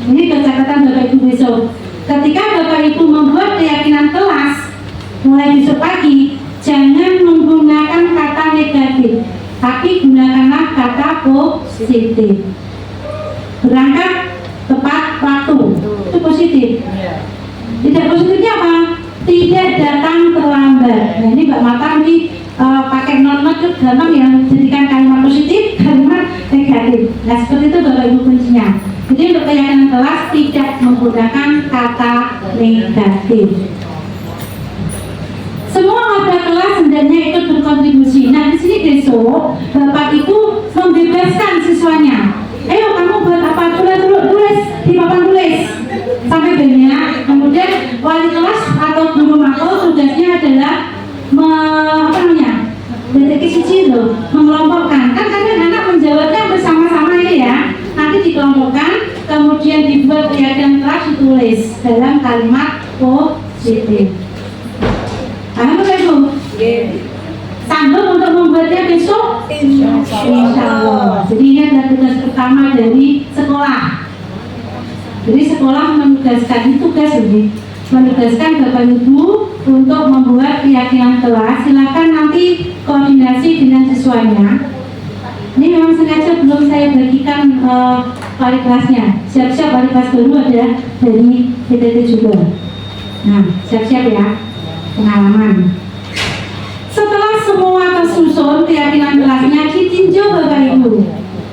Ini catatan Bapak Ibu besok. Ketika Bapak Ibu membuat keyakinan kelas, mulai besok pagi, jangan menggunakan kata negatif, tapi gunakanlah kata positif. Berangkat tepat waktu, itu positif. Tidak positifnya apa? Tidak datang terlambat. Nah ini Mbak Mata ini pakai non-not itu gampang yang jadikan kalimat positif, kalimat negatif. Nah seperti itu Bapak Ibu kuncinya. Jadi untuk keyakinan kelas tidak menggunakan kata negatif. Semua warga kelas hendaknya ikut berkontribusi. Nah di sini besok Bapak Ibu membebaskan siswanya. Ayo kamu buat apa? Tulis di papan tulis sampai banyak. Kemudian wali kelas atau guru makro tugasnya adalah mengelompokkan. Kan kadang anak menjawabnya bersama-sama ini ya. Nanti dikelompokkan, kemudian dibuat keyakinan kelas ditulis dalam kalimat positif. Paham Bapak Ibu? Sanggup untuk membuatnya besok? Insya Allah. Jadi ini adalah tugas pertama dari sekolah. Jadi sekolah menugaskan, ini tugas lebih menugaskan Bapak Ibu untuk membuat keyakinan kelas. Silakan nanti koordinasi dengan siswanya. Ini memang sengaja belum saya bagikan wali kelasnya. Siap-siap wali kelas baru ada dari PTT juga. Nah, siap-siap ya pengalaman. Setelah semua tersusun keyakinan kelasnya ditinjau Bapak Ibu.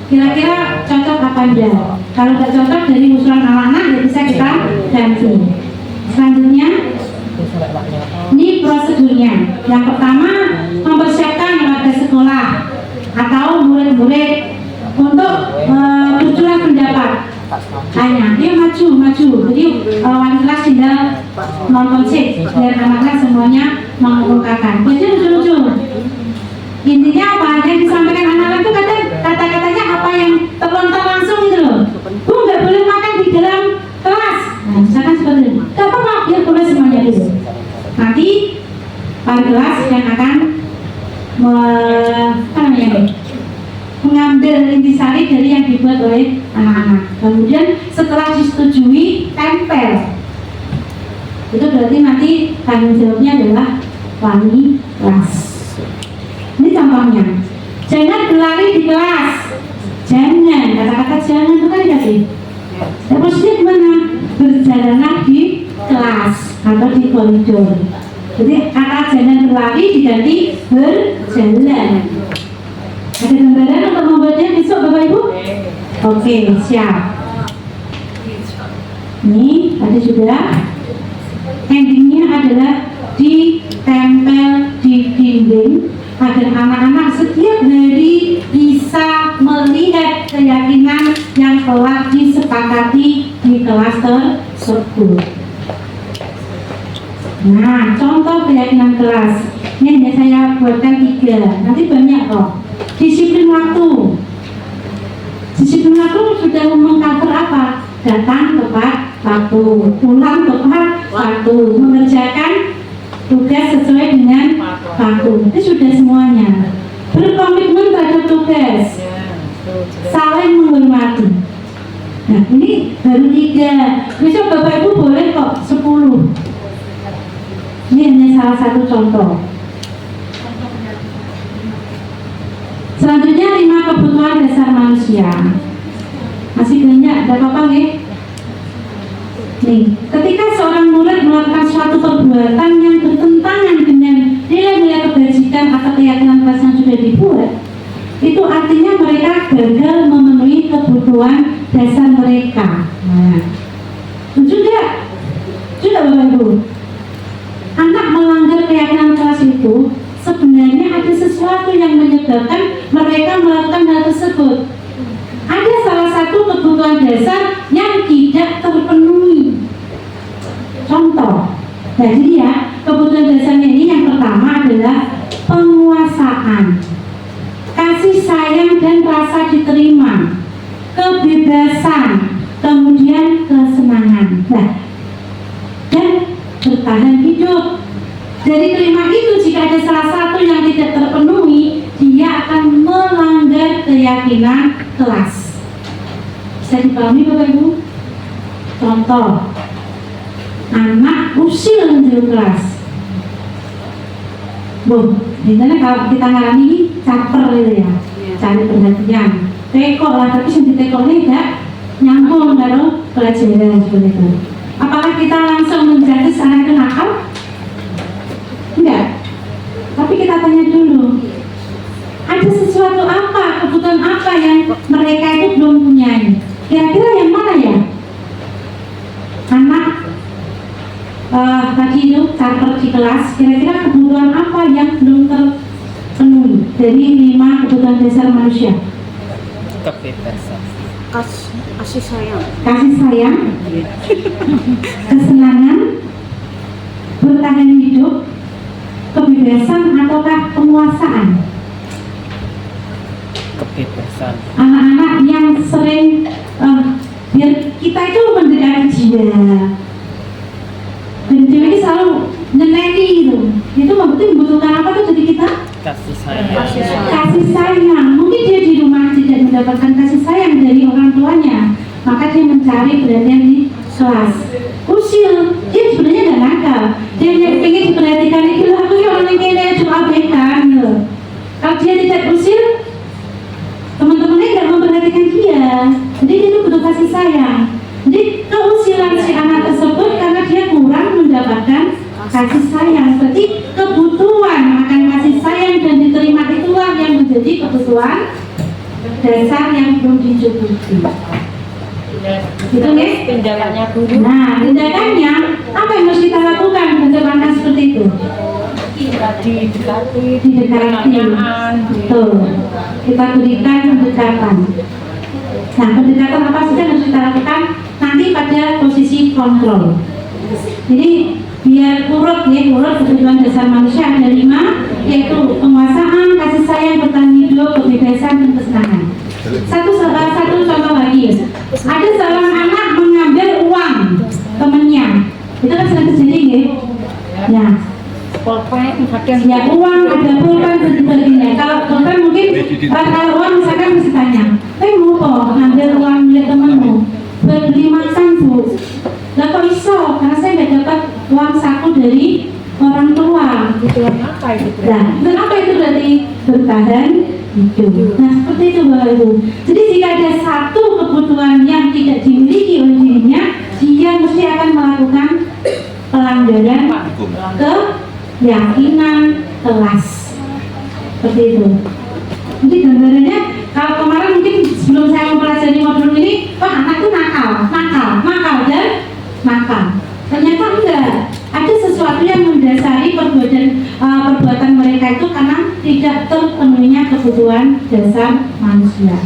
Kira-kira cocok apa enggak? Kalau tidak cocok dari usulan anak-anak ya bisa kita ganti. Selanjutnya, ini prosedurnya. Yang pertama, mempersiapkan warga sekolah atau murid-murid untuk bercurah pendapat. Hanya, dia maju. Jadi wali kelas tinggal nonton sih, biar anak-anak semuanya mengemukakan. Jadi lucu-lucu. Intinya apa? Yang disampaikan anak-anak itu kadang kata-katanya apa yang terlontar langsung gitu loh. Bu, nggak boleh makan di dalam kelas. Nah, misalkan seperti itu. Gak apa-apa, dia boleh semuanya gitu. Nanti wali kelas yang akan mengambil intisari dari yang dibuat oleh anak-anak. Kemudian setelah disetujui, tempel. Itu berarti nanti tanggung jawabnya adalah wali kelas. Ini contohnya. Jangan berlari di kelas. Jangan, kata-kata jangan itu kan negatif. Ya, maksudnya gimana? Berjalanlah di kelas atau di koridor. Jadi kata jangan berlari diganti berjalan. Ada gambaran untuk membuatnya besok Bapak Ibu? Oke, siap. Ini tadi sudah. Endingnya adalah ditempel di dinding agar anak-anak setiap hari bisa melihat keyakinan yang telah disepakati di kelas tersebut. Nah, contoh keyakinan kelas ini hanya saya buatkan 3, nanti banyak kok. Disiplin waktu. Disiplin waktu sudah mengcover apa? Datang tepat waktu, pulang tepat waktu, mengerjakan tugas sesuai dengan waktu. Itu sudah semuanya. Berkomitmen terhadap tugas, saling menghormati. Nah, ini baru 3. Besok Bapak Ibu boleh kok 10. Ini hanya salah satu contoh. Selanjutnya 5 kebutuhan dasar manusia. Masih banyak, tidak apa-apa nih. Nih, ketika seorang murid melakukan suatu perbuatan yang bertentangan dengan nilai-nilai kebajikan atau keyakinan kelas yang sudah dibuat, itu artinya mereka gagal memenuhi kebutuhan dasar mereka. Nah, setuju nggak menyebabkan mereka melakukan hal tersebut. Ada salah satu kebutuhan dasar yang tidak terpenuhi. Contoh, jadi ya, kebutuhan dasarnya ini yang pertama adalah penguasaan, kasih sayang dan rasa diterima, kebebasan, kemudian kesenangan, dan bertahan hidup. Dari kelima itu, jika ada salah satu yang tidak terpenuhi, dia akan melanggar keyakinan kelas. Bisa dipahami Bapak Ibu? Contoh, anak usil menjauh kelas. Biasanya kalau kita ngalami caper gitu ya, cari perhatian, tekok lah, tapi yang ditekoknya tidak nyambung kalau pelajaran seperti itu. Apakah kita langsung menjudge anak itu nakal? Enggak. Tapi kita tanya dulu, ada sesuatu apa, kebutuhan apa yang mereka itu belum punya? Kira-kira yang mana ya? Anak tadi itu caper di kelas, kira-kira kebutuhan apa yang belum terpenuhi dari 5 kebutuhan dasar manusia? Kebebasan, Kasih sayang, kesenangan, bertahan hidup, kebebasan, ataukah penguasaan? kebebasan, Anak-anak yang sering biar kita itu mendekati dia, dan dia ini selalu nyeneni itu membutuhkan apa tuh dari kita? kasih sayang, Kasih sayang. Mungkin dia di rumah tidak mendapatkan kasih sayang dari orang tuanya, maka dia mencari perhatian di kelas. Usil, dia sebenarnya nggak nakal, dia pengen diperhatikan, itu aku yang orang ini cuma abaikan. Kalau dia tidak usil, teman-temannya nggak memperhatikan dia, jadi dia itu butuh kasih sayang. Jadi keusilan si anak tersebut karena dia kurang mendapatkan kasih sayang. Berarti kebutuhan akan kasih sayang dan diterima itulah yang menjadi kebutuhan dasar yang belum dicukupi. Gitu ya? tindakannya guru. Nah, tindakannya apa yang harus kita lakukan untuk seperti itu? Didekati, Betul. Kita berikan pendekatan. Nah, pendekatan apa saja yang harus kita lakukan? Nanti pada posisi kontrol. Jadi biar urut kebutuhan dasar manusia ada 5, yaitu penguasaan, kasih sayang, bertahan hidup, kebebasan, dan kesenangan. Satu contoh lagi, ada seorang anak mengambil uang temannya, itu kan sering terjadi ya. Nah, ya uang, ada pulpen dan sebagainya. Kalau pulpen mungkin kalau uang misalkan mesti tanya, mau ngambil uang milik temanmu beli makan Bu? Lah kok iso? Karena saya nggak dapat uang saku dari orang tua. Kebutuhan apa itu? Nah, kenapa itu berarti bertahan hidup? Nah, seperti itu Bapak Ibu. Jadi jika ada satu kebutuhan yang tidak dimiliki oleh dirinya, dia mesti akan melakukan pelanggaran keyakinan kelas. Seperti itu. Jadi gambarannya, kalau kemarin mungkin sebelum saya mempelajari modul ini, wah anak itu nakal dan nakal. Ternyata enggak. Ada sesuatu yang mendasari perbuatan mereka itu karena tidak terpenuhinya kebutuhan dasar manusia.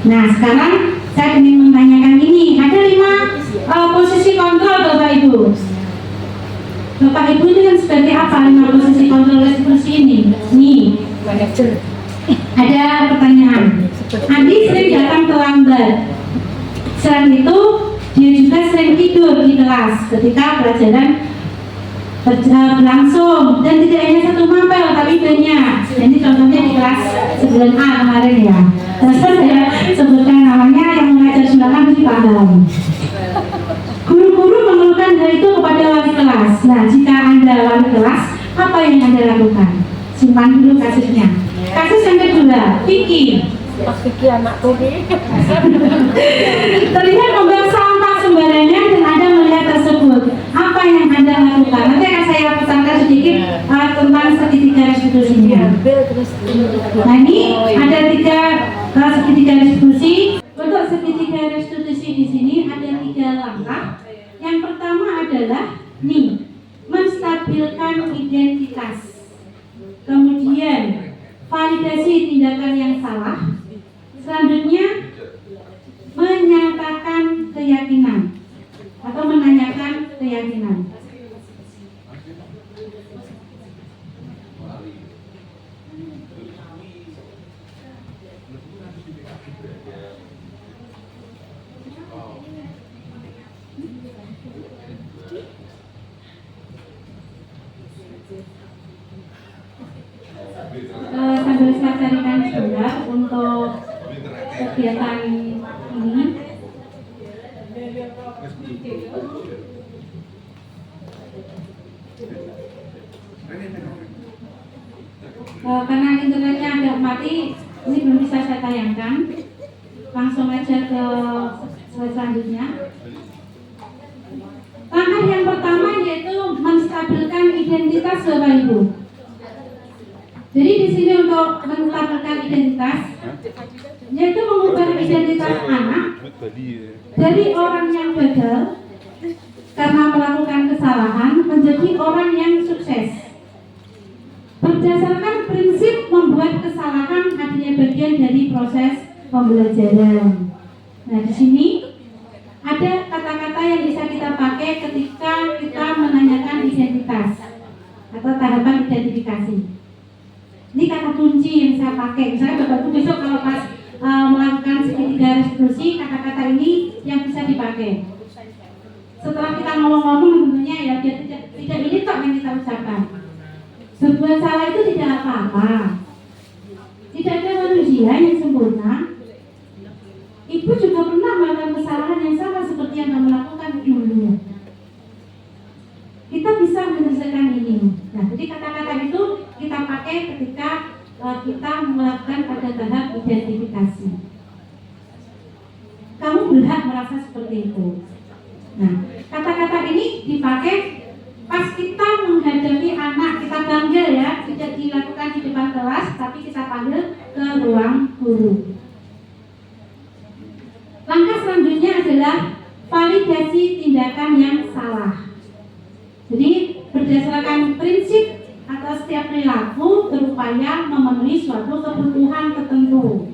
Nah, sekarang saya ingin menanyakan ini. Ada 5 posisi kontrol Bapak Ibu. Bapak Ibu itu kan seperti apa 5 posisi kontrol seperti ini? Nih, Manajer. ada pertanyaan. Andi sering datang terlambat. Selain itu, dia juga sering tidur di kelas ketika pelajaran berlangsung, dan tidak hanya satu mapel tapi banyak. Jadi contohnya di kelas 9A kemarin ya. Terus saya sebutkan namanya, yang mengajar 9A mesti paham. Guru-guru mengeluhkan hal itu kepada wali kelas. Nah, jika Anda wali kelas, apa yang Anda lakukan? Simpan dulu kasusnya. Kasus yang kedua, Vicky. Mas Vicky anakku ini. Terlihat membuang sampah sembarangan dan Anda melihat tersebut. Apa yang Anda lakukan? Nanti akan saya pesankan sedikit tentang segitiga restitusinya. Nah, ini ada 3 segitiga restitusi. Untuk segitiga restitusi di sini ada 3 langkah. Yang pertama adalah menstabilkan identitas. Kemudian kegiatan ini. Karena internetnya agak mati, ini belum bisa saya tayangkan. Langsung aja ke slide selanjutnya. Langkah yang pertama yaitu menstabilkan identitas Bapak Ibu. Jadi di sini untuk menstabilkan identitas, yaitu mengubah identitas anak dari orang yang gagal karena melakukan kesalahan menjadi orang yang sukses. Berdasarkan prinsip membuat kesalahan adalah bagian dari proses pembelajaran. Nah, di sini ada kata-kata yang bisa kita pakai ketika kita menanyakan identitas atau tahapan identifikasi. Ini kata kunci yang saya pakai. Misalnya Bapak Ibu besok kalau pas melakukan segitiga restitusi, kata-kata ini yang bisa dipakai. Setelah kita ngomong-ngomong tentunya ya biar tidak ini tok yang kita ucapkan. Berbuat salah itu tidak apa-apa. Tidak ada manusia yang sempurna. Ibu juga pernah melakukan kesalahan yang sama seperti yang kamu lakukan dulu. Kita bisa menyelesaikan ini. Nah, jadi kata-kata itu kita pakai ketika kita melakukan pada tahap identifikasi. Kamu berhak merasa seperti itu. Nah, kata-kata ini dipakai pas kita menghadapi anak, kita panggil ya, tidak dilakukan di depan kelas, tapi kita panggil ke ruang guru. Langkah selanjutnya adalah validasi tindakan yang salah. Jadi berdasarkan prinsip atau setiap perilaku berupaya memenuhi suatu kebutuhan tertentu.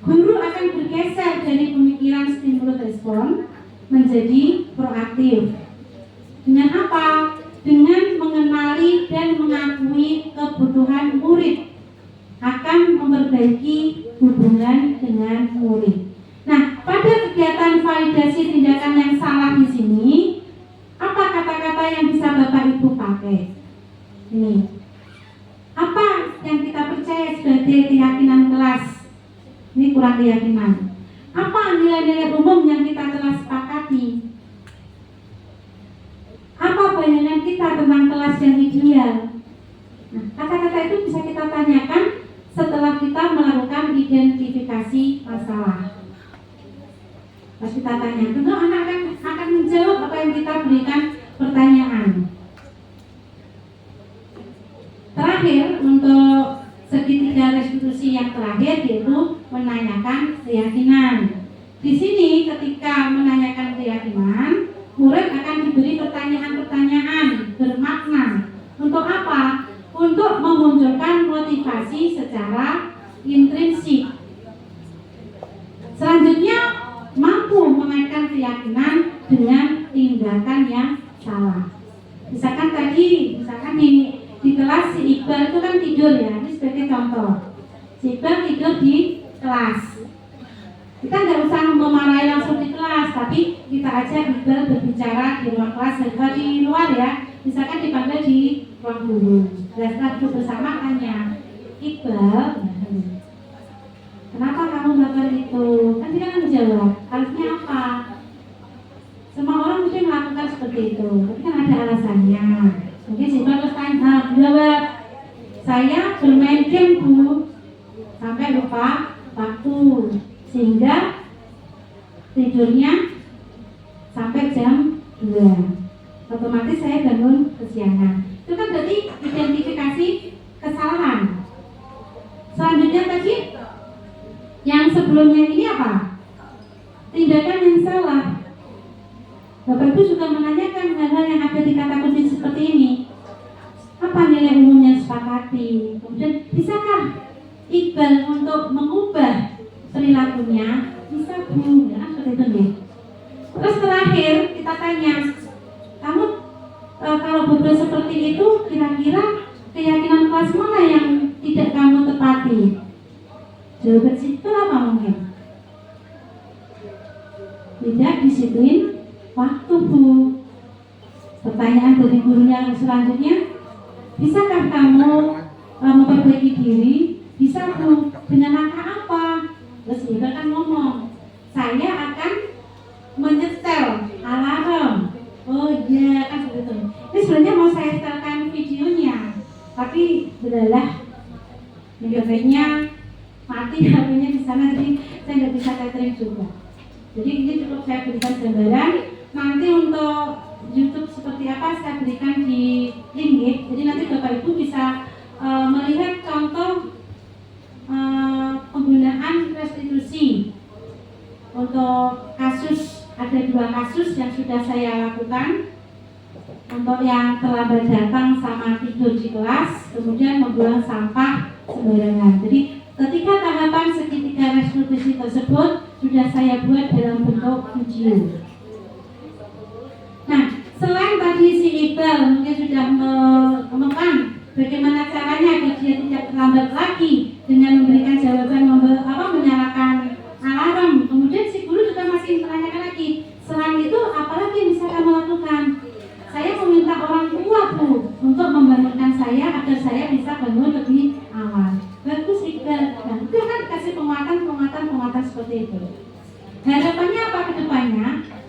Guru akan bergeser dari pemikiran stimulus respon menjadi proaktif. Dengan apa? Dengan mengenali dan mengakui kebutuhan murid, akan memperbaiki hubungan dengan murid. Nah, pada kegiatan validasi tindakan yang salah di sini, apa kata-kata yang bisa Bapak Ibu pakai? Ini, apa yang kita percaya sebagai keyakinan kelas? Ini kurang keyakinan. Apa nilai-nilai umum yang kita telah sepakati? Apa bayangan kita tentang kelas yang ideal? Nah, kata-kata itu bisa kita tanyakan setelah kita melakukan identifikasi masalah. Pas kita tanya, tentu anak akan menjawab apa yang kita berikan pertanyaan. Terakhir, untuk segitiga restitusi yang terakhir yaitu menanyakan keyakinan. Di sini ketika menanyakan keyakinan, murid akan diberi pertanyaan-pertanyaan bermakna. Untuk apa? Untuk memunculkan motivasi secara intrinsik. Selanjutnya, mampu mengaitkan keyakinan dengan tindakan yang salah. Misalkan di kelas si Iqbal itu kan tidur ya, ini sebagai contoh. Si Iqbal tidur di kelas. Kita nggak usah memarahi langsung di kelas, tapi kita ajak Iqbal berbicara di ruang kelas atau di luar ya. Misalkan dipanggil di ruang guru. Dan setelah itu bersama tanya, Iqbal, kenapa kamu melakukan itu? Kan dia kan menjawab, harusnya apa? Semua orang mesti melakukan seperti itu, tapi kan ada alasannya. Mungkin si Iqbal terus tanya, jawab, saya bermain game Bu, sampai lupa waktu, sehingga tidurnya sampai jam 2. Otomatis saya bangun kesiangan. Itu kan berarti identifikasi kesalahan. Selanjutnya tadi yang sebelumnya ini apa? Tindakan yang salah. Bapak Ibu juga menanyakan hal-hal yang ada di kata kunci seperti ini. Apa nilai umum yang sepakati? Kemudian bisakah Iqbal untuk mengubah perilakunya? Bisa Bu, ya seperti itu nih. Terus terakhir kita tanya, kamu kalau berbuat seperti itu, kira-kira keyakinan kelas mana yang tidak kamu tepati? Jawaban situ apa mungkin? Tidak disiplin waktu Bu. Pertanyaan dari gurunya selanjutnya, bisakah kamu memperbaiki diri? Bisa Bu. Dengan langkah apa? Terus dia kan lelah, mikirnya mati HP-nya di sana, jadi saya nggak bisa catering juga. Jadi ini cukup saya berikan gambaran. Nanti untuk YouTube seperti apa saya berikan di link ya. Jadi nanti Bapak Ibu bisa melihat contoh penggunaan restitusi untuk kasus. Ada 2 kasus yang sudah saya lakukan. Untuk yang terlambat datang sama tidur di kelas, kemudian membuang sampah sembarangan. Jadi ketika tahapan segitiga restitusi tersebut sudah saya buat dalam bentuk video. Nah, selain tadi si Iqbal mungkin sudah menemukan bagaimana caranya agar dia tidak terlambat lagi dengan memberikan jawaban menyalakan alarm. Kemudian si guru juga masih menanyakan lagi, selain itu apalagi yang bisa kamu lakukan? Saya meminta orang tua Bu untuk membangunkan saya agar saya bisa bangun lebih awal. Bagus Iqbal. Nah, itu kan kasih penguatan seperti itu. Harapannya apa ke depannya?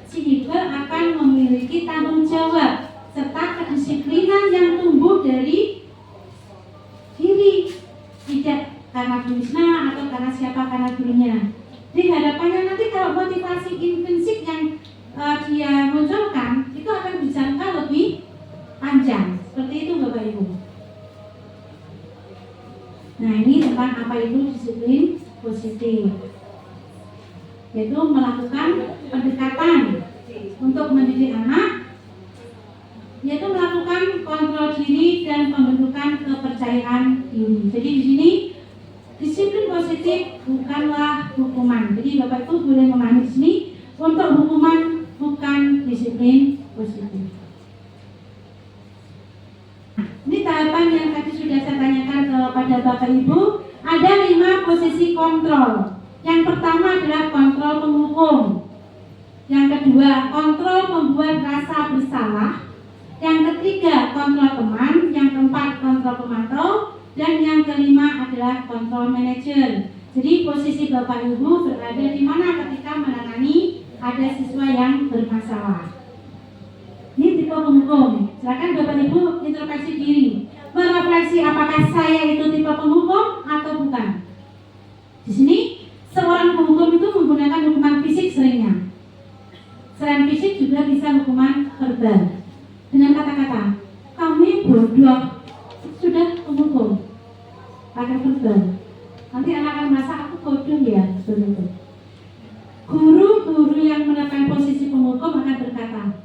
Si Iqbal akan memiliki tanggung jawab serta kedisiplinan yang tumbuh dari diri, tidak karena Bu Isna atau karena siapa, karena gurunya. Jadi harapannya nanti kalau motivasi intrinsik yang dia munculkan itu akan dijangka lebih panjang. Seperti itu Bapak Ibu. Nah, ini tentang apa itu disiplin positif, yaitu melakukan pendekatan untuk mendidik anak, yaitu melakukan kontrol diri dan pembentukan kepercayaan diri. Jadi di sini disiplin positif bukanlah hukuman. Jadi Bapak Ibu boleh memahami di sini untuk hukuman bukan disiplin positif. Ini tahapan yang tadi sudah saya tanyakan kepada Bapak Ibu. Ada 5 posisi kontrol. Yang pertama adalah kontrol penghukum. Yang kedua, kontrol membuat rasa bersalah. Yang ketiga, kontrol teman. Yang keempat, kontrol pemantau. Dan yang kelima adalah kontrol manajer. Jadi posisi Bapak Ibu berada di mana ketika menangani ada siswa yang bermasalah. Ini tipe penghukum. Silakan Bapak Ibu introspeksi diri, merefleksi apakah saya itu tipe penghukum atau bukan. Di sini seorang penghukum itu menggunakan hukuman fisik seringnya. Selain fisik juga bisa hukuman verbal dengan kata-kata kami bodoh, sudah penghukum pakai verbal. Nanti anak akan merasa aku bodoh ya, seperti itu. Guru-guru yang menekan posisi penghukum akan berkata,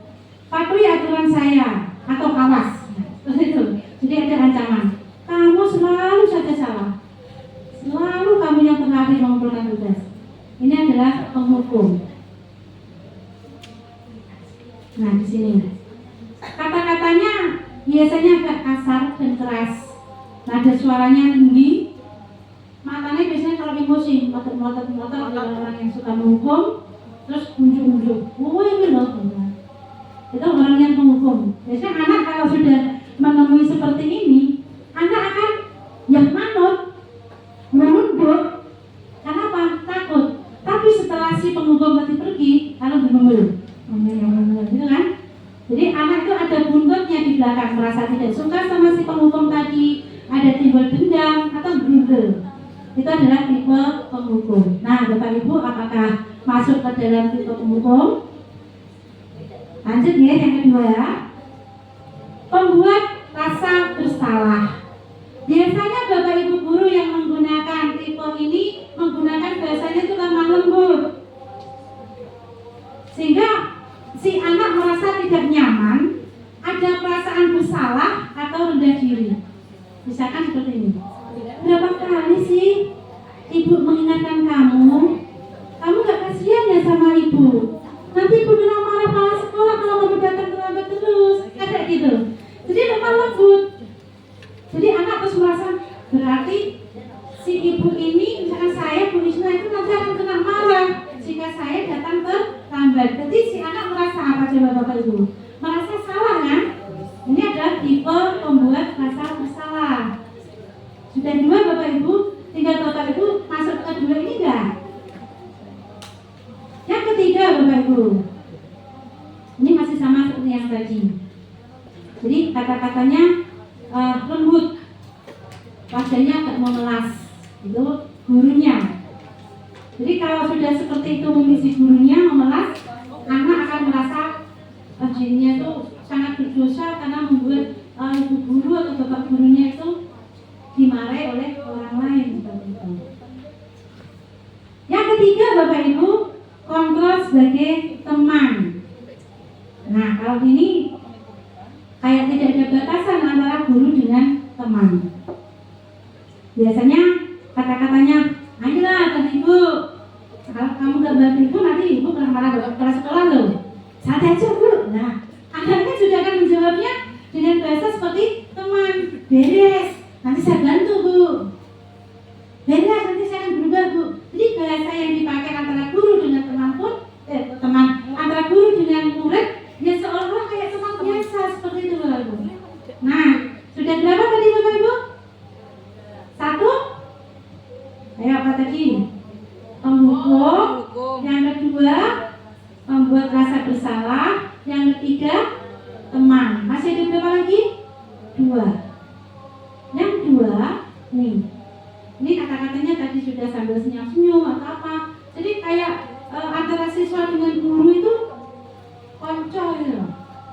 patuhi aturan saya atau awas. Seperti itu. Jadi ada ancaman. Kamu selalu saja salah. Selalu kamu yang terlatih mengumpulkan tugas. Ini adalah penghukum. Nah, di sini kata-katanya biasanya agak kasar dan keras. Nada suaranya tinggi. Matanya biasanya kalau emosi, melotot orang yang suka menghukum, terus unjuk-unjuk. Oh ini loh, itu orang yang menghukum. Biasanya anak kalau sudah menemui seperti ini, anak akan yang manut, menunduk. Kenapa? Takut. Tapi setelah si penghukum tadi pergi, lalu bermemelu, gitu kan? Jadi anak itu ada buntutnya di belakang, merasa tidak suka sama si penghukum tadi, ada timbul dendam atau gundul. Itu adalah tipe penghukum. Nah, Bapak Ibu, apakah masuk ke dalam tipe penghukum? Lanjut ya, yang kedua, pembuat rasa bersalah. Biasanya Bapak Ibu guru yang menggunakan tipe ini menggunakan bahasanya itu lemah lembut, sehingga si anak merasa tidak nyaman, ada perasaan bersalah atau rendah diri. Misalkan seperti ini. Berapa kali sih ibu mengingatkan kamu? Kamu gak kasihan ya sama ibu? Nanti ibu bilang marah kepala sekolah kalau kamu datang terlambat terus. Kayak gitu. Jadi lemah lembut. Jadi anak terus merasa berarti si ibu ini, misalkan saya Bu Isna itu nanti akan kena marah jika saya datang terlambat. Jadi si anak merasa apa coba Bapak Ibu? Merasa salah kan? Ini adalah tipe pembuat rasa bersalah. Sudah dua Bapak Ibu, tinggal Bapak Ibu masuk ke dua ini enggak? Yang ketiga Bapak Ibu, ini masih sama seperti yang tadi. Jadi kata-katanya lembut, wajahnya agak memelas, itu gurunya. Jadi kalau sudah seperti itu kondisi gurunya memelas, anak akan merasa dirinya itu sangat berdosa karena membuat ibu guru atau bapak gurunya itu dimarahi oleh orang lain seperti itu. Yang ketiga, Bapak Ibu, kontrol sebagai teman. Nah, kalau ini kayak tidak ada batasan antara guru dengan teman. Biasanya kata-katanya, ayolah kata ibu, kalau kamu gak bantu ibu nanti ibu marah-marah ke sekolah loh. Santai aja bu. Nah, anaknya juga akan menjawabnya dengan bahasa seperti teman, beres, nanti saya bantu bu. Beres, nanti saya akan berubah bu. Jadi bahasa yang dipakai antara guru dengan teman pun, antara guru dengan murid, ya seolah-olah kayak teman biasa seperti itu Bapak Ibu. Nah, sudah berapa tadi Bapak Ibu? 1? Ayo apa tadi? Pembuku. Yang kedua, membuat rasa bersalah. Yang ketiga, teman. Masih ada berapa lagi? 2. Yang 2, nih. Ini kata-katanya tadi sudah sambil senyum-senyum atau apa. Jadi kayak antara siswa dengan guru itu konco gitu.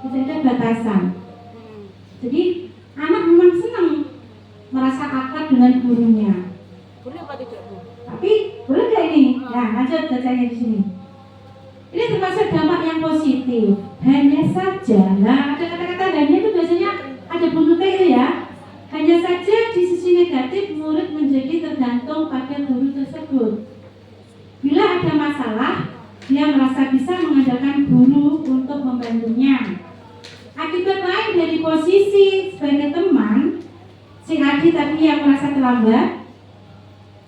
Tidak ada batasan. Jadi anak memang senang merasa akrab dengan gurunya. Boleh apa tidak Bu? Tapi boleh nggak ini? Nah, lanjut bacanya di sini. Ini termasuk dampak yang positif. Hanya saja, nah ada kata-kata hanya itu biasanya ada buntut itu ya. Hanya saja di sisi negatif murid menjadi tergantung pada guru tersebut. Bila ada masalah, dia merasa bisa mengandalkan guru untuk membantunya. Akibat lain dari posisi sebagai teman, si Adi tadi yang merasa terlambat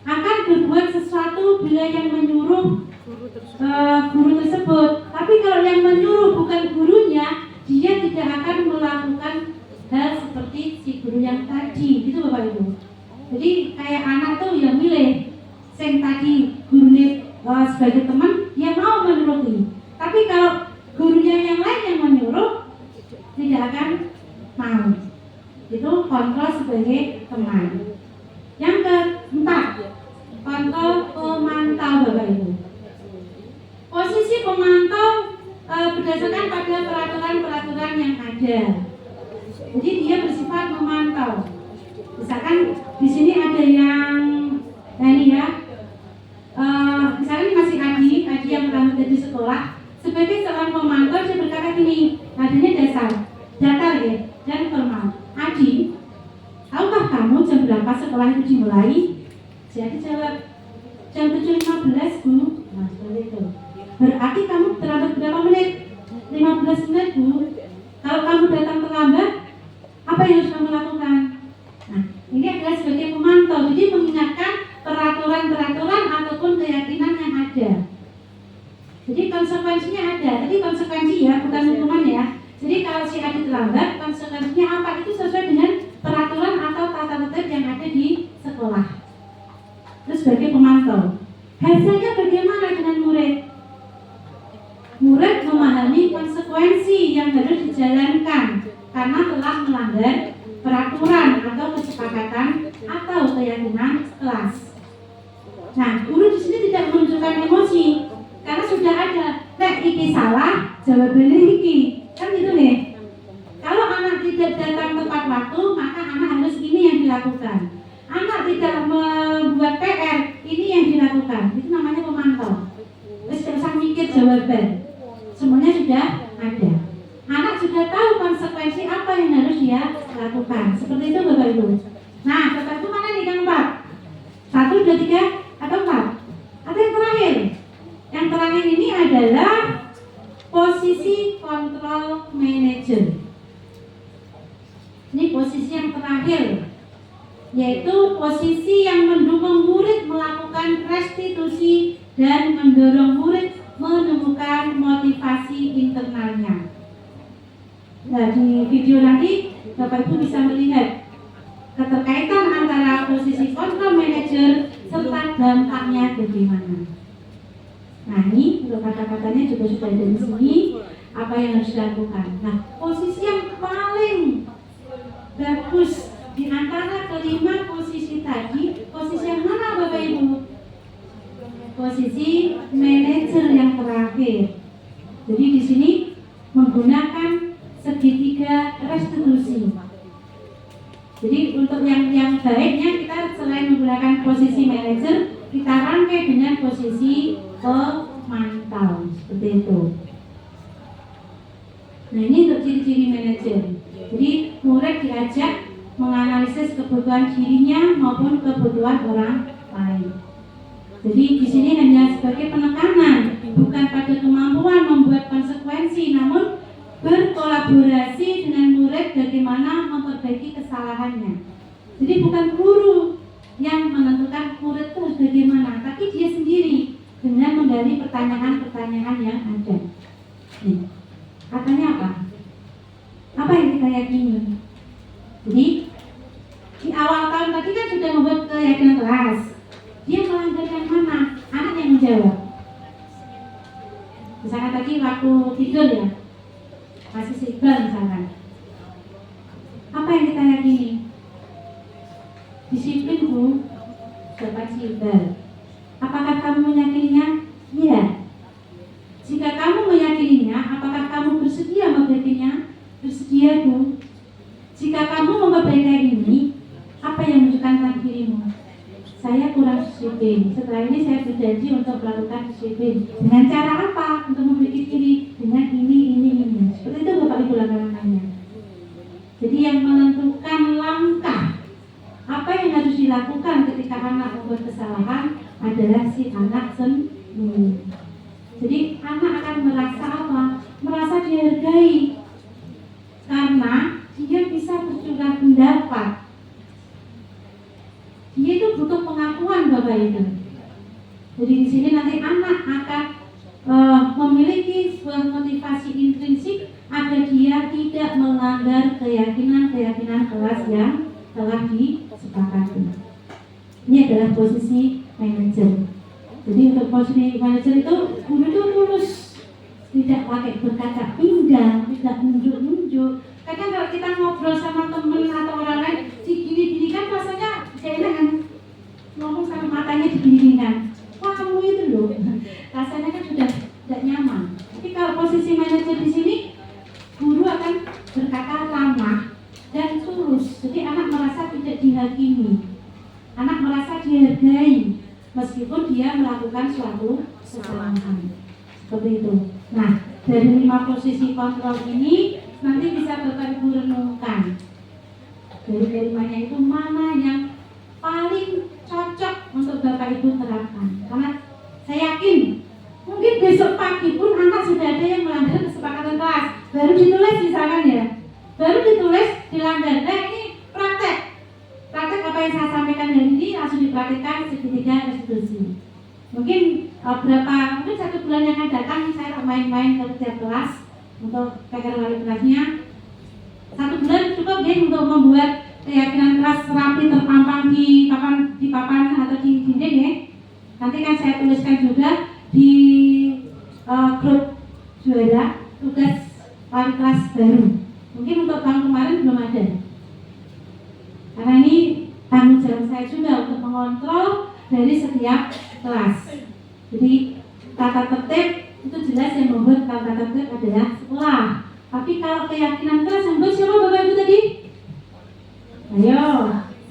akan berbuat sesuatu bila yang menyuruh guru tersebut. Tapi kalau yang menyuruh bukan gurunya, dia tidak akan melakukan hal seperti si guru yang tadi. Gitu Bapak Ibu. Jadi kayak anak tuh yang milih yang tadi gurunya sebagai teman, dia mau menuruti. Tapi kalau gurunya yang lain yang menyuruh, tidak akan mau. Itu kontrol sebagai teman. Yang keempat, kontrol pemantau Bapak Ibu. Posisi pemantau berdasarkan pada peraturan-peraturan yang ada. Jadi dia bersifat memantau. Misalkan di sini ada yang ini ya. Misalnya ini masih Adi yang pertama dari sekolah. Sebagai seorang pemantau dia berkata gini, adanya datar ya, dan formal. Adi, tahukah kamu jam berapa sekolah itu dimulai? Jadi jawab jam 7.15 Bu. Nah seperti itu. Berarti kamu terlambat berapa menit? 15 menit Bu. Kalau kamu datang terlambat, apa yang harus kamu lakukan? Nah ini adalah sebagai pemantau. Jadi mengingatkan peraturan-peraturan ataupun keyakinan yang ada. Jadi konsekuensinya ada. Tadi konsekuensi ya, bukan hukuman ya. Jadi kalau si Adi terlambat, konsekuensinya apa? Itu sesuai dengan peraturan atau tata tertib yang ada di sekolah. Terus sebagai pemantau, hasilnya bagaimana dengan murid? Murid memahami konsekuensi yang harus dijalankan karena telah melanggar peraturan atau kesepakatan atau keyakinan kelas. Nah, guru di sini tidak menunjukkan emosi karena sudah ada. Nek iki salah, jawabannya iki. Kan gitu nih. Kalau anak tidak datang tepat waktu, maka anak harus ini yang dilakukan. Anak tidak membuat PR, ini yang dilakukan. Itu namanya pemantau. Terus tidak usah mikir jawaban. Semuanya sudah ada. Anak sudah tahu konsekuensi apa yang harus dia lakukan. Seperti itu Bapak Ibu. Nah, Bapak Ibu mana nih yang 4? 1, 2, 3, atau 4? Atau yang terakhir? Yang terakhir ini adalah posisi control manager. Ini posisi yang terakhir, yaitu posisi yang mendukung murid melakukan restitusi dan mendorong murid menemukan motivasi internalnya. Nah, di video nanti Bapak Ibu bisa melihat keterkaitan antara posisi control manager serta dampaknya bagaimana. Nah, ini untuk kata-katanya juga sudah ada di sini. Apa yang harus dilakukan? Nah, posisi yang paling bagus di antara kelima posisi posisi manajer yang terakhir. Jadi di sini menggunakan segitiga restitusi. Jadi untuk yang baiknya kita selain menggunakan posisi manajer, kita rangkai dengan posisi pemantau seperti itu. Nah ini untuk ciri-ciri manajer. Jadi murid diajak menganalisis kebutuhan dirinya maupun kebutuhan orang lain. Jadi di sini hanya sebagai penekanan, bukan pada kemampuan membuat konsekuensi, namun berkolaborasi dengan murid bagaimana memperbaiki kesalahannya. Jadi bukan guru yang menentukan murid itu harus bagaimana, tapi dia sendiri dengan menggali pertanyaan-pertanyaan yang ada. Nih, katanya apa? Apa yang kita yakini? Jadi di awal tahun tadi kan sudah membuat keyakinan kelas. Dia melanggar yang mana? Anak yang menjawab. Misalnya tadi waktu tidur ya, kasih signal misalkan. Apa yang kita yakini? Disiplin Bu, dapat signal. Apakah kamu meyakininya? Iya. Jika kamu meyakininya, apakah kamu bersedia memberikannya? Bersedia Bu. Jika kamu memperbaiki ini, apa yang menunjukkan dirimu? Saya kurang disiplin. Setelah ini saya berjanji untuk melakukan disiplin. Dengan cara apa? Untuk memiliki diri dengan ini. Seperti itu Bapak Ibu langkah-langkahnya. Jadi yang menentukan langkah apa yang harus dilakukan ketika anak membuat kesalahan adalah si anak sendiri. Jadi anak akan merasa apa? Merasa dihargai karena dia bisa bercurah pendapat. Dia itu butuh pengakuan Bapak Ibu. Jadi di sini nanti anak akan memiliki sebuah motivasi intrinsik agar dia tidak melanggar keyakinan kelas yang telah disepakati. Ini adalah posisi manajer. Jadi untuk posisi manajer itu guru itu lurus, tidak pakai berkaca pinggang, tidak nunjuk-nunjuk. Kadang kalau kita ngobrol sama teman atau orang lain, gini-gini kan rasanya enak kan, ngomong sama matanya digini-ginikan. Wah kamu itu loh, rasanya kan sudah tidak nyaman. Tapi kalau posisi manajer di sini, guru akan berkata ramah dan tulus. Jadi anak merasa tidak dihakimi, anak merasa dihargai meskipun dia melakukan suatu kesalahan. Seperti itu. Nah, dari 5 posisi kontrol ini nanti bisa Bapak Ibu renungkan. Dari kelimanya itu mana yang paling cocok untuk Bapak Ibu terapkan. Karena saya yakin mungkin besok pagi pun anak sudah ada yang melanggar kesepakatan kelas. Baru ditulis misalkan ya, baru ditulis dilanggar. Nah ini praktek apa yang saya sampaikan hari ini langsung dipraktekkan segitiga restitusi. Mungkin mungkin 1 bulan yang akan datang saya main-main ke setiap kelas untuk PR wali kelasnya. 1 bulan cukup ya untuk membuat keyakinan kelas rapi terpampang di papan atau di dinding ya. Nanti kan saya tuliskan juga di grup juara tugas wali kelas baru. Mungkin untuk tahun kemarin belum ada. Karena ini tanggung jawab saya juga untuk mengontrol dari setiap kelas. Jadi tata tertib itu jelas yang membuat tata tertib adalah sekolah. Tapi kalau keyakinan kelas yang membuat siapa Bapak Ibu tadi? Ayo,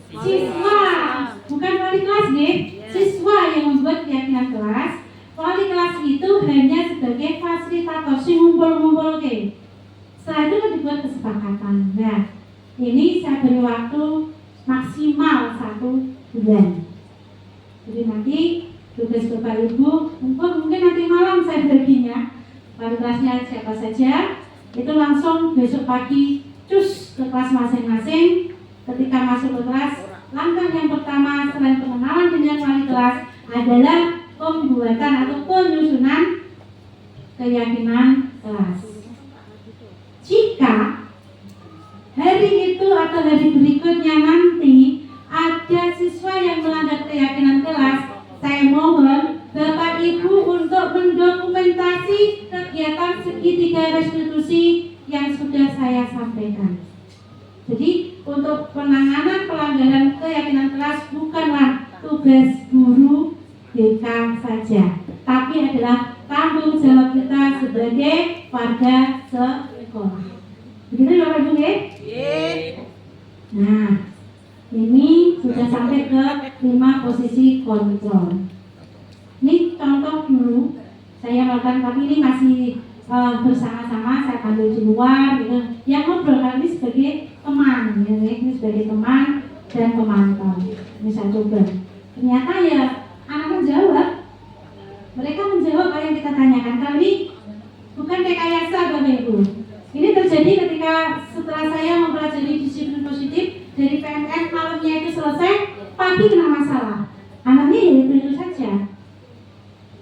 siswa, bukan wali kelas nih. Siswa yang membuat keyakinan kelas. Wali kelas itu hanya sebagai fasilitator, si ngumpul-ngumpul ke. Setelah itu kan dibuat kesepakatan. Nah, ini saya beri waktu maksimal 1 bulan. Jadi nanti tugas Bapak Ibu, mungkin nanti malam saya baginya. Wali kelasnya siapa saja, itu langsung besok pagi cus ke kelas masing-masing. Ketika masuk ke kelas, langkah yang pertama selain pengenalan dengan wali kelas adalah pembuatan atau penyusunan keyakinan kelas. Jika hari itu atau hari berikutnya nanti ada siswa yang melanggar keyakinan kelas, saya mohon Bapak Ibu untuk mendokumentasi kegiatan segitiga restitusi yang sudah saya sampaikan. Jadi untuk penanganan pelanggaran keyakinan kelas bukanlah tugas guru BK saja, tapi adalah tanggung jawab kita sebagai warga sekolah. Begitu ya Bapak Ibu ya? Nah, ini sudah sampai ke 5 posisi kontrol. Ini contoh dulu saya melakukan, tapi ini masih bersama-sama, saya ambil di luar gitu. Yang ngobrol kali ini sebagai teman, ya, ini sebagai teman dan pemantau. Ini saya coba. Ternyata ya anak menjawab, mereka menjawab apa yang kita tanyakan. Kali bukan rekayasa Bapak Ibu. Ini terjadi ketika setelah saya mempelajari disiplin positif dari PMN, malamnya itu selesai, pagi kena masalah. Anaknya ya itu saja.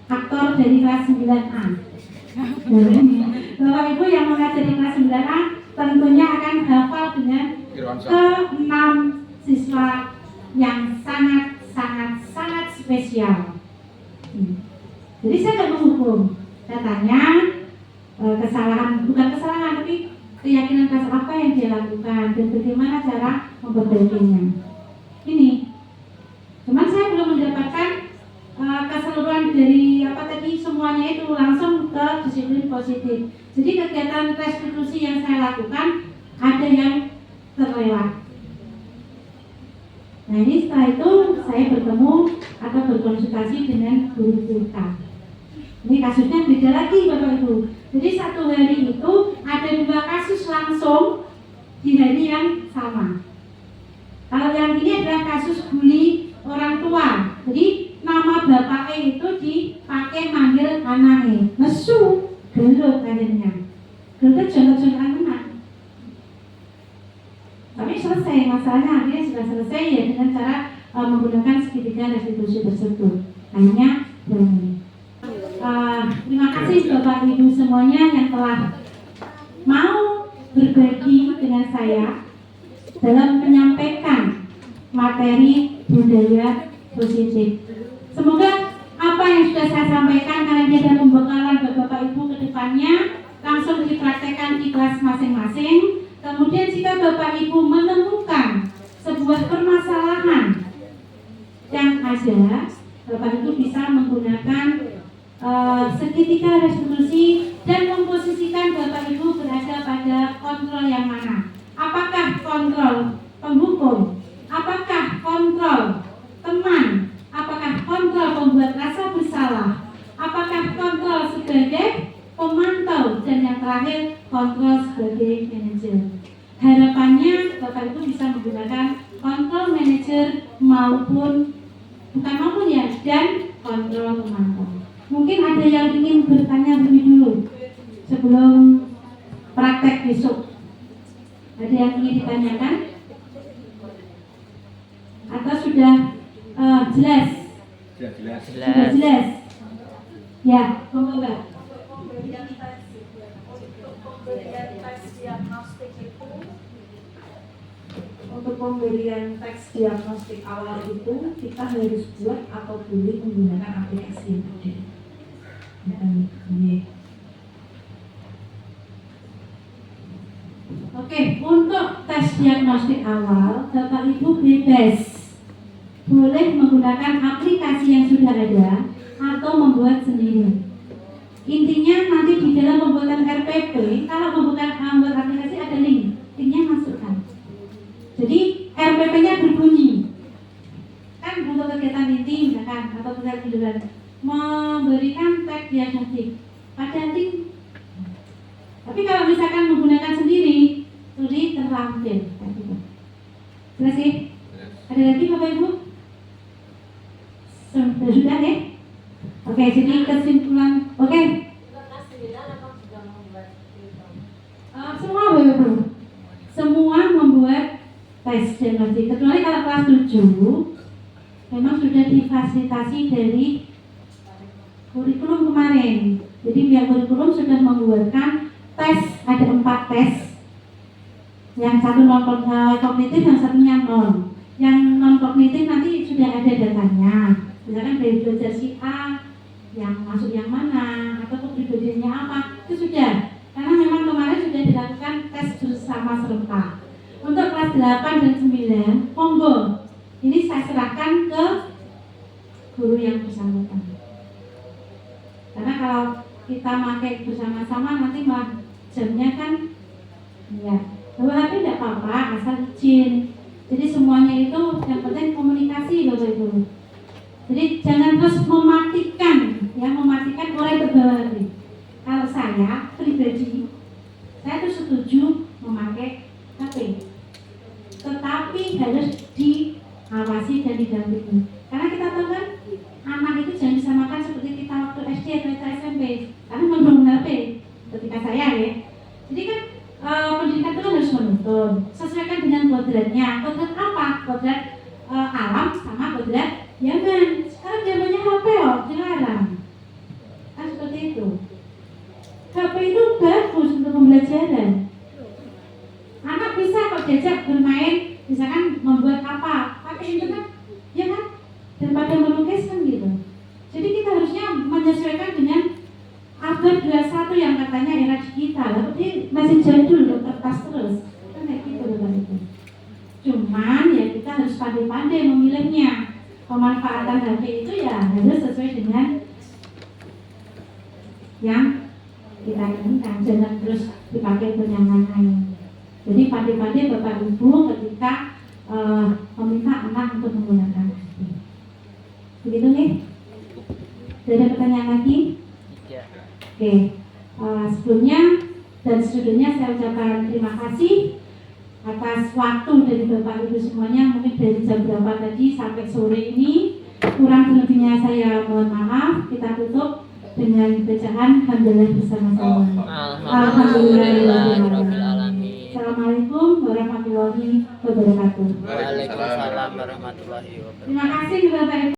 Aktor dari kelas 9A. Bapak Ibu yang mengajar di kelas 9A tentunya akan hafal dengan ke-6 siswa yang sangat spesial. Jadi saya tidak menghukum, saya tanya kesalahan, bukan kesalahan tapi keyakinan kasar apa yang dia lakukan dan bagaimana cara memperbaikinya. Ini, cuman saya belum mendapatkan keseluruhan dari apa tadi semuanya itu langsung ke disiplin positif. Jadi kegiatan restitusi yang saya lakukan ada yang terlewat. Nah ini setelah itu saya bertemu atau berkonsultasi dengan guru BK. Ini kasusnya beda lagi Bapak Ibu. Jadi satu hari itu ada 2 kasus langsung di hari yang sama. Kalau yang ini adalah kasus bully orang tua. Jadi nama bapaknya itu dipakai manggil anaknya. Nesu, gelut akhirnya. Gelut jontok-jontokan teman. Tapi selesai masalahnya, akhirnya sudah selesai ya dengan cara menggunakan segitiga restitusi tersebut. Hanya berani. Terima kasih Bapak Ibu semuanya yang telah mau berbagi dengan saya dalam menyampaikan materi budaya positif. Semoga apa yang sudah saya sampaikan karena dia adalah pembekalan buat Bapak Ibu ke depannya langsung dipraktekkan di kelas masing-masing. Kemudian jika Bapak Ibu menemukan sebuah permasalahan yang ada, Bapak Ibu bisa menggunakan segitiga restitusi dan memposisikan Bapak Ibu berada pada kontrol yang mana. Apakah kontrol penghukum? Apakah kontrol teman? Apakah kontrol pembuat rasa bersalah? Apakah kontrol sebagai pemantau? Dan yang terakhir kontrol sebagai manajer. Harapannya Bapak Ibu bisa menggunakan kontrol manajer maupun dan kontrol pemantau. Mungkin ada yang ingin bertanya lebih dulu sebelum praktek besok. Ada yang ingin ditanyakan? Atau sudah jelas? Sudah jelas. Ya, monggo Mbak. Untuk pemberian teks diagnostik awal itu kita harus buat atau boleh menggunakan aplikasi yang ada. Oke, untuk tes diagnostik awal Bapak Ibu bebas boleh menggunakan aplikasi yang sudah ada atau membuat sendiri. Intinya nanti di dalam pembuatan RPP, kalau membuat aplikasi ada linknya masukkan. Jadi RPP-nya berbunyi, kan untuk kegiatan inti misalkan atau kegiatan individual memberikan teks diagnostik pada link. Tapi kalau misalkan menggunakan sendiri, sulit terlampir. Jelas sih? Ada lagi Bapak Ibu? Sudah ya? Oke, jadi kesimpulan. Oke. Semua Bapak Ibu, semua membuat tes diagnostik. Kecuali kalau kelas 7 memang sudah difasilitasi dari kurikulum kemarin. Jadi pihak kurikulum sudah membuatkan tes, ada 4 tes. Yang satu non kognitif, yang satunya non. Yang non kognitif nanti sudah ada datanya. Misalkan dari belajar si A, yang masuk yang mana, atau kepribadiannya apa, itu sudah. Karena memang kemarin sudah dilakukan tes bersama serentak. Untuk kelas 8 dan 9, monggo. Ini saya serahkan ke guru yang bersangkutan. kita pakai bersama-sama nanti mah jamnya kan ya bawa HP tidak apa-apa asal izin. Jadi semuanya itu yang penting komunikasi Bapak Ibu. Jadi jangan terus mematikan mulai ke bawah nanti. Kalau saya pribadi saya tuh setuju memakai HP, tetapi harus diawasi dan didampingi. Karena kita tahu kan anak itu jangan disamakan seperti kita waktu SD atau SMP, karena membangun HP ketika saya ya. Jadi kan pendidikan itu kan harus menuntun, sesuaikan dengan kodratnya. Kodrat apa? Kodrat alam sama kodrat zaman. Sekarang zamannya HP dilarang. Kan seperti itu. HP itu bagus untuk pembelajaran. Anak bisa kok diajak bermain, misalkan membuat apa, pakai internet, ya kan? Daripada melukis kan gitu. Jadi kita harusnya menyesuaikan dengan abad 21 yang katanya era digital, tapi masih jadul loh, kertas terus. Kan kayak gitu Bapak Ibu. Cuman ya kita harus pandai-pandai memilihnya. Pemanfaatan HP itu ya harus sesuai dengan yang kita inginkan, jangan terus dipakai penyamanannya. Jadi pandai-pandai Bapak Ibu ketika meminta anak untuk menggunakan HP. Begitu nih? Ada pertanyaan lagi? Oke, sebelumnya dan sejujurnya saya ucapkan terima kasih atas waktu dari Bapak Ibu semuanya. Mungkin dari jam berapa tadi sampai sore ini, kurang lebihnya saya mohon maaf. Kita tutup dengan bacaan hamdalah bersama-sama. Alhamdulillahirobbilalamin. Assalamualaikum warahmatullahi wabarakatuh. Waalaikumsalam warahmatullahi wabarakatuh. Terima kasih Bapak Ibu.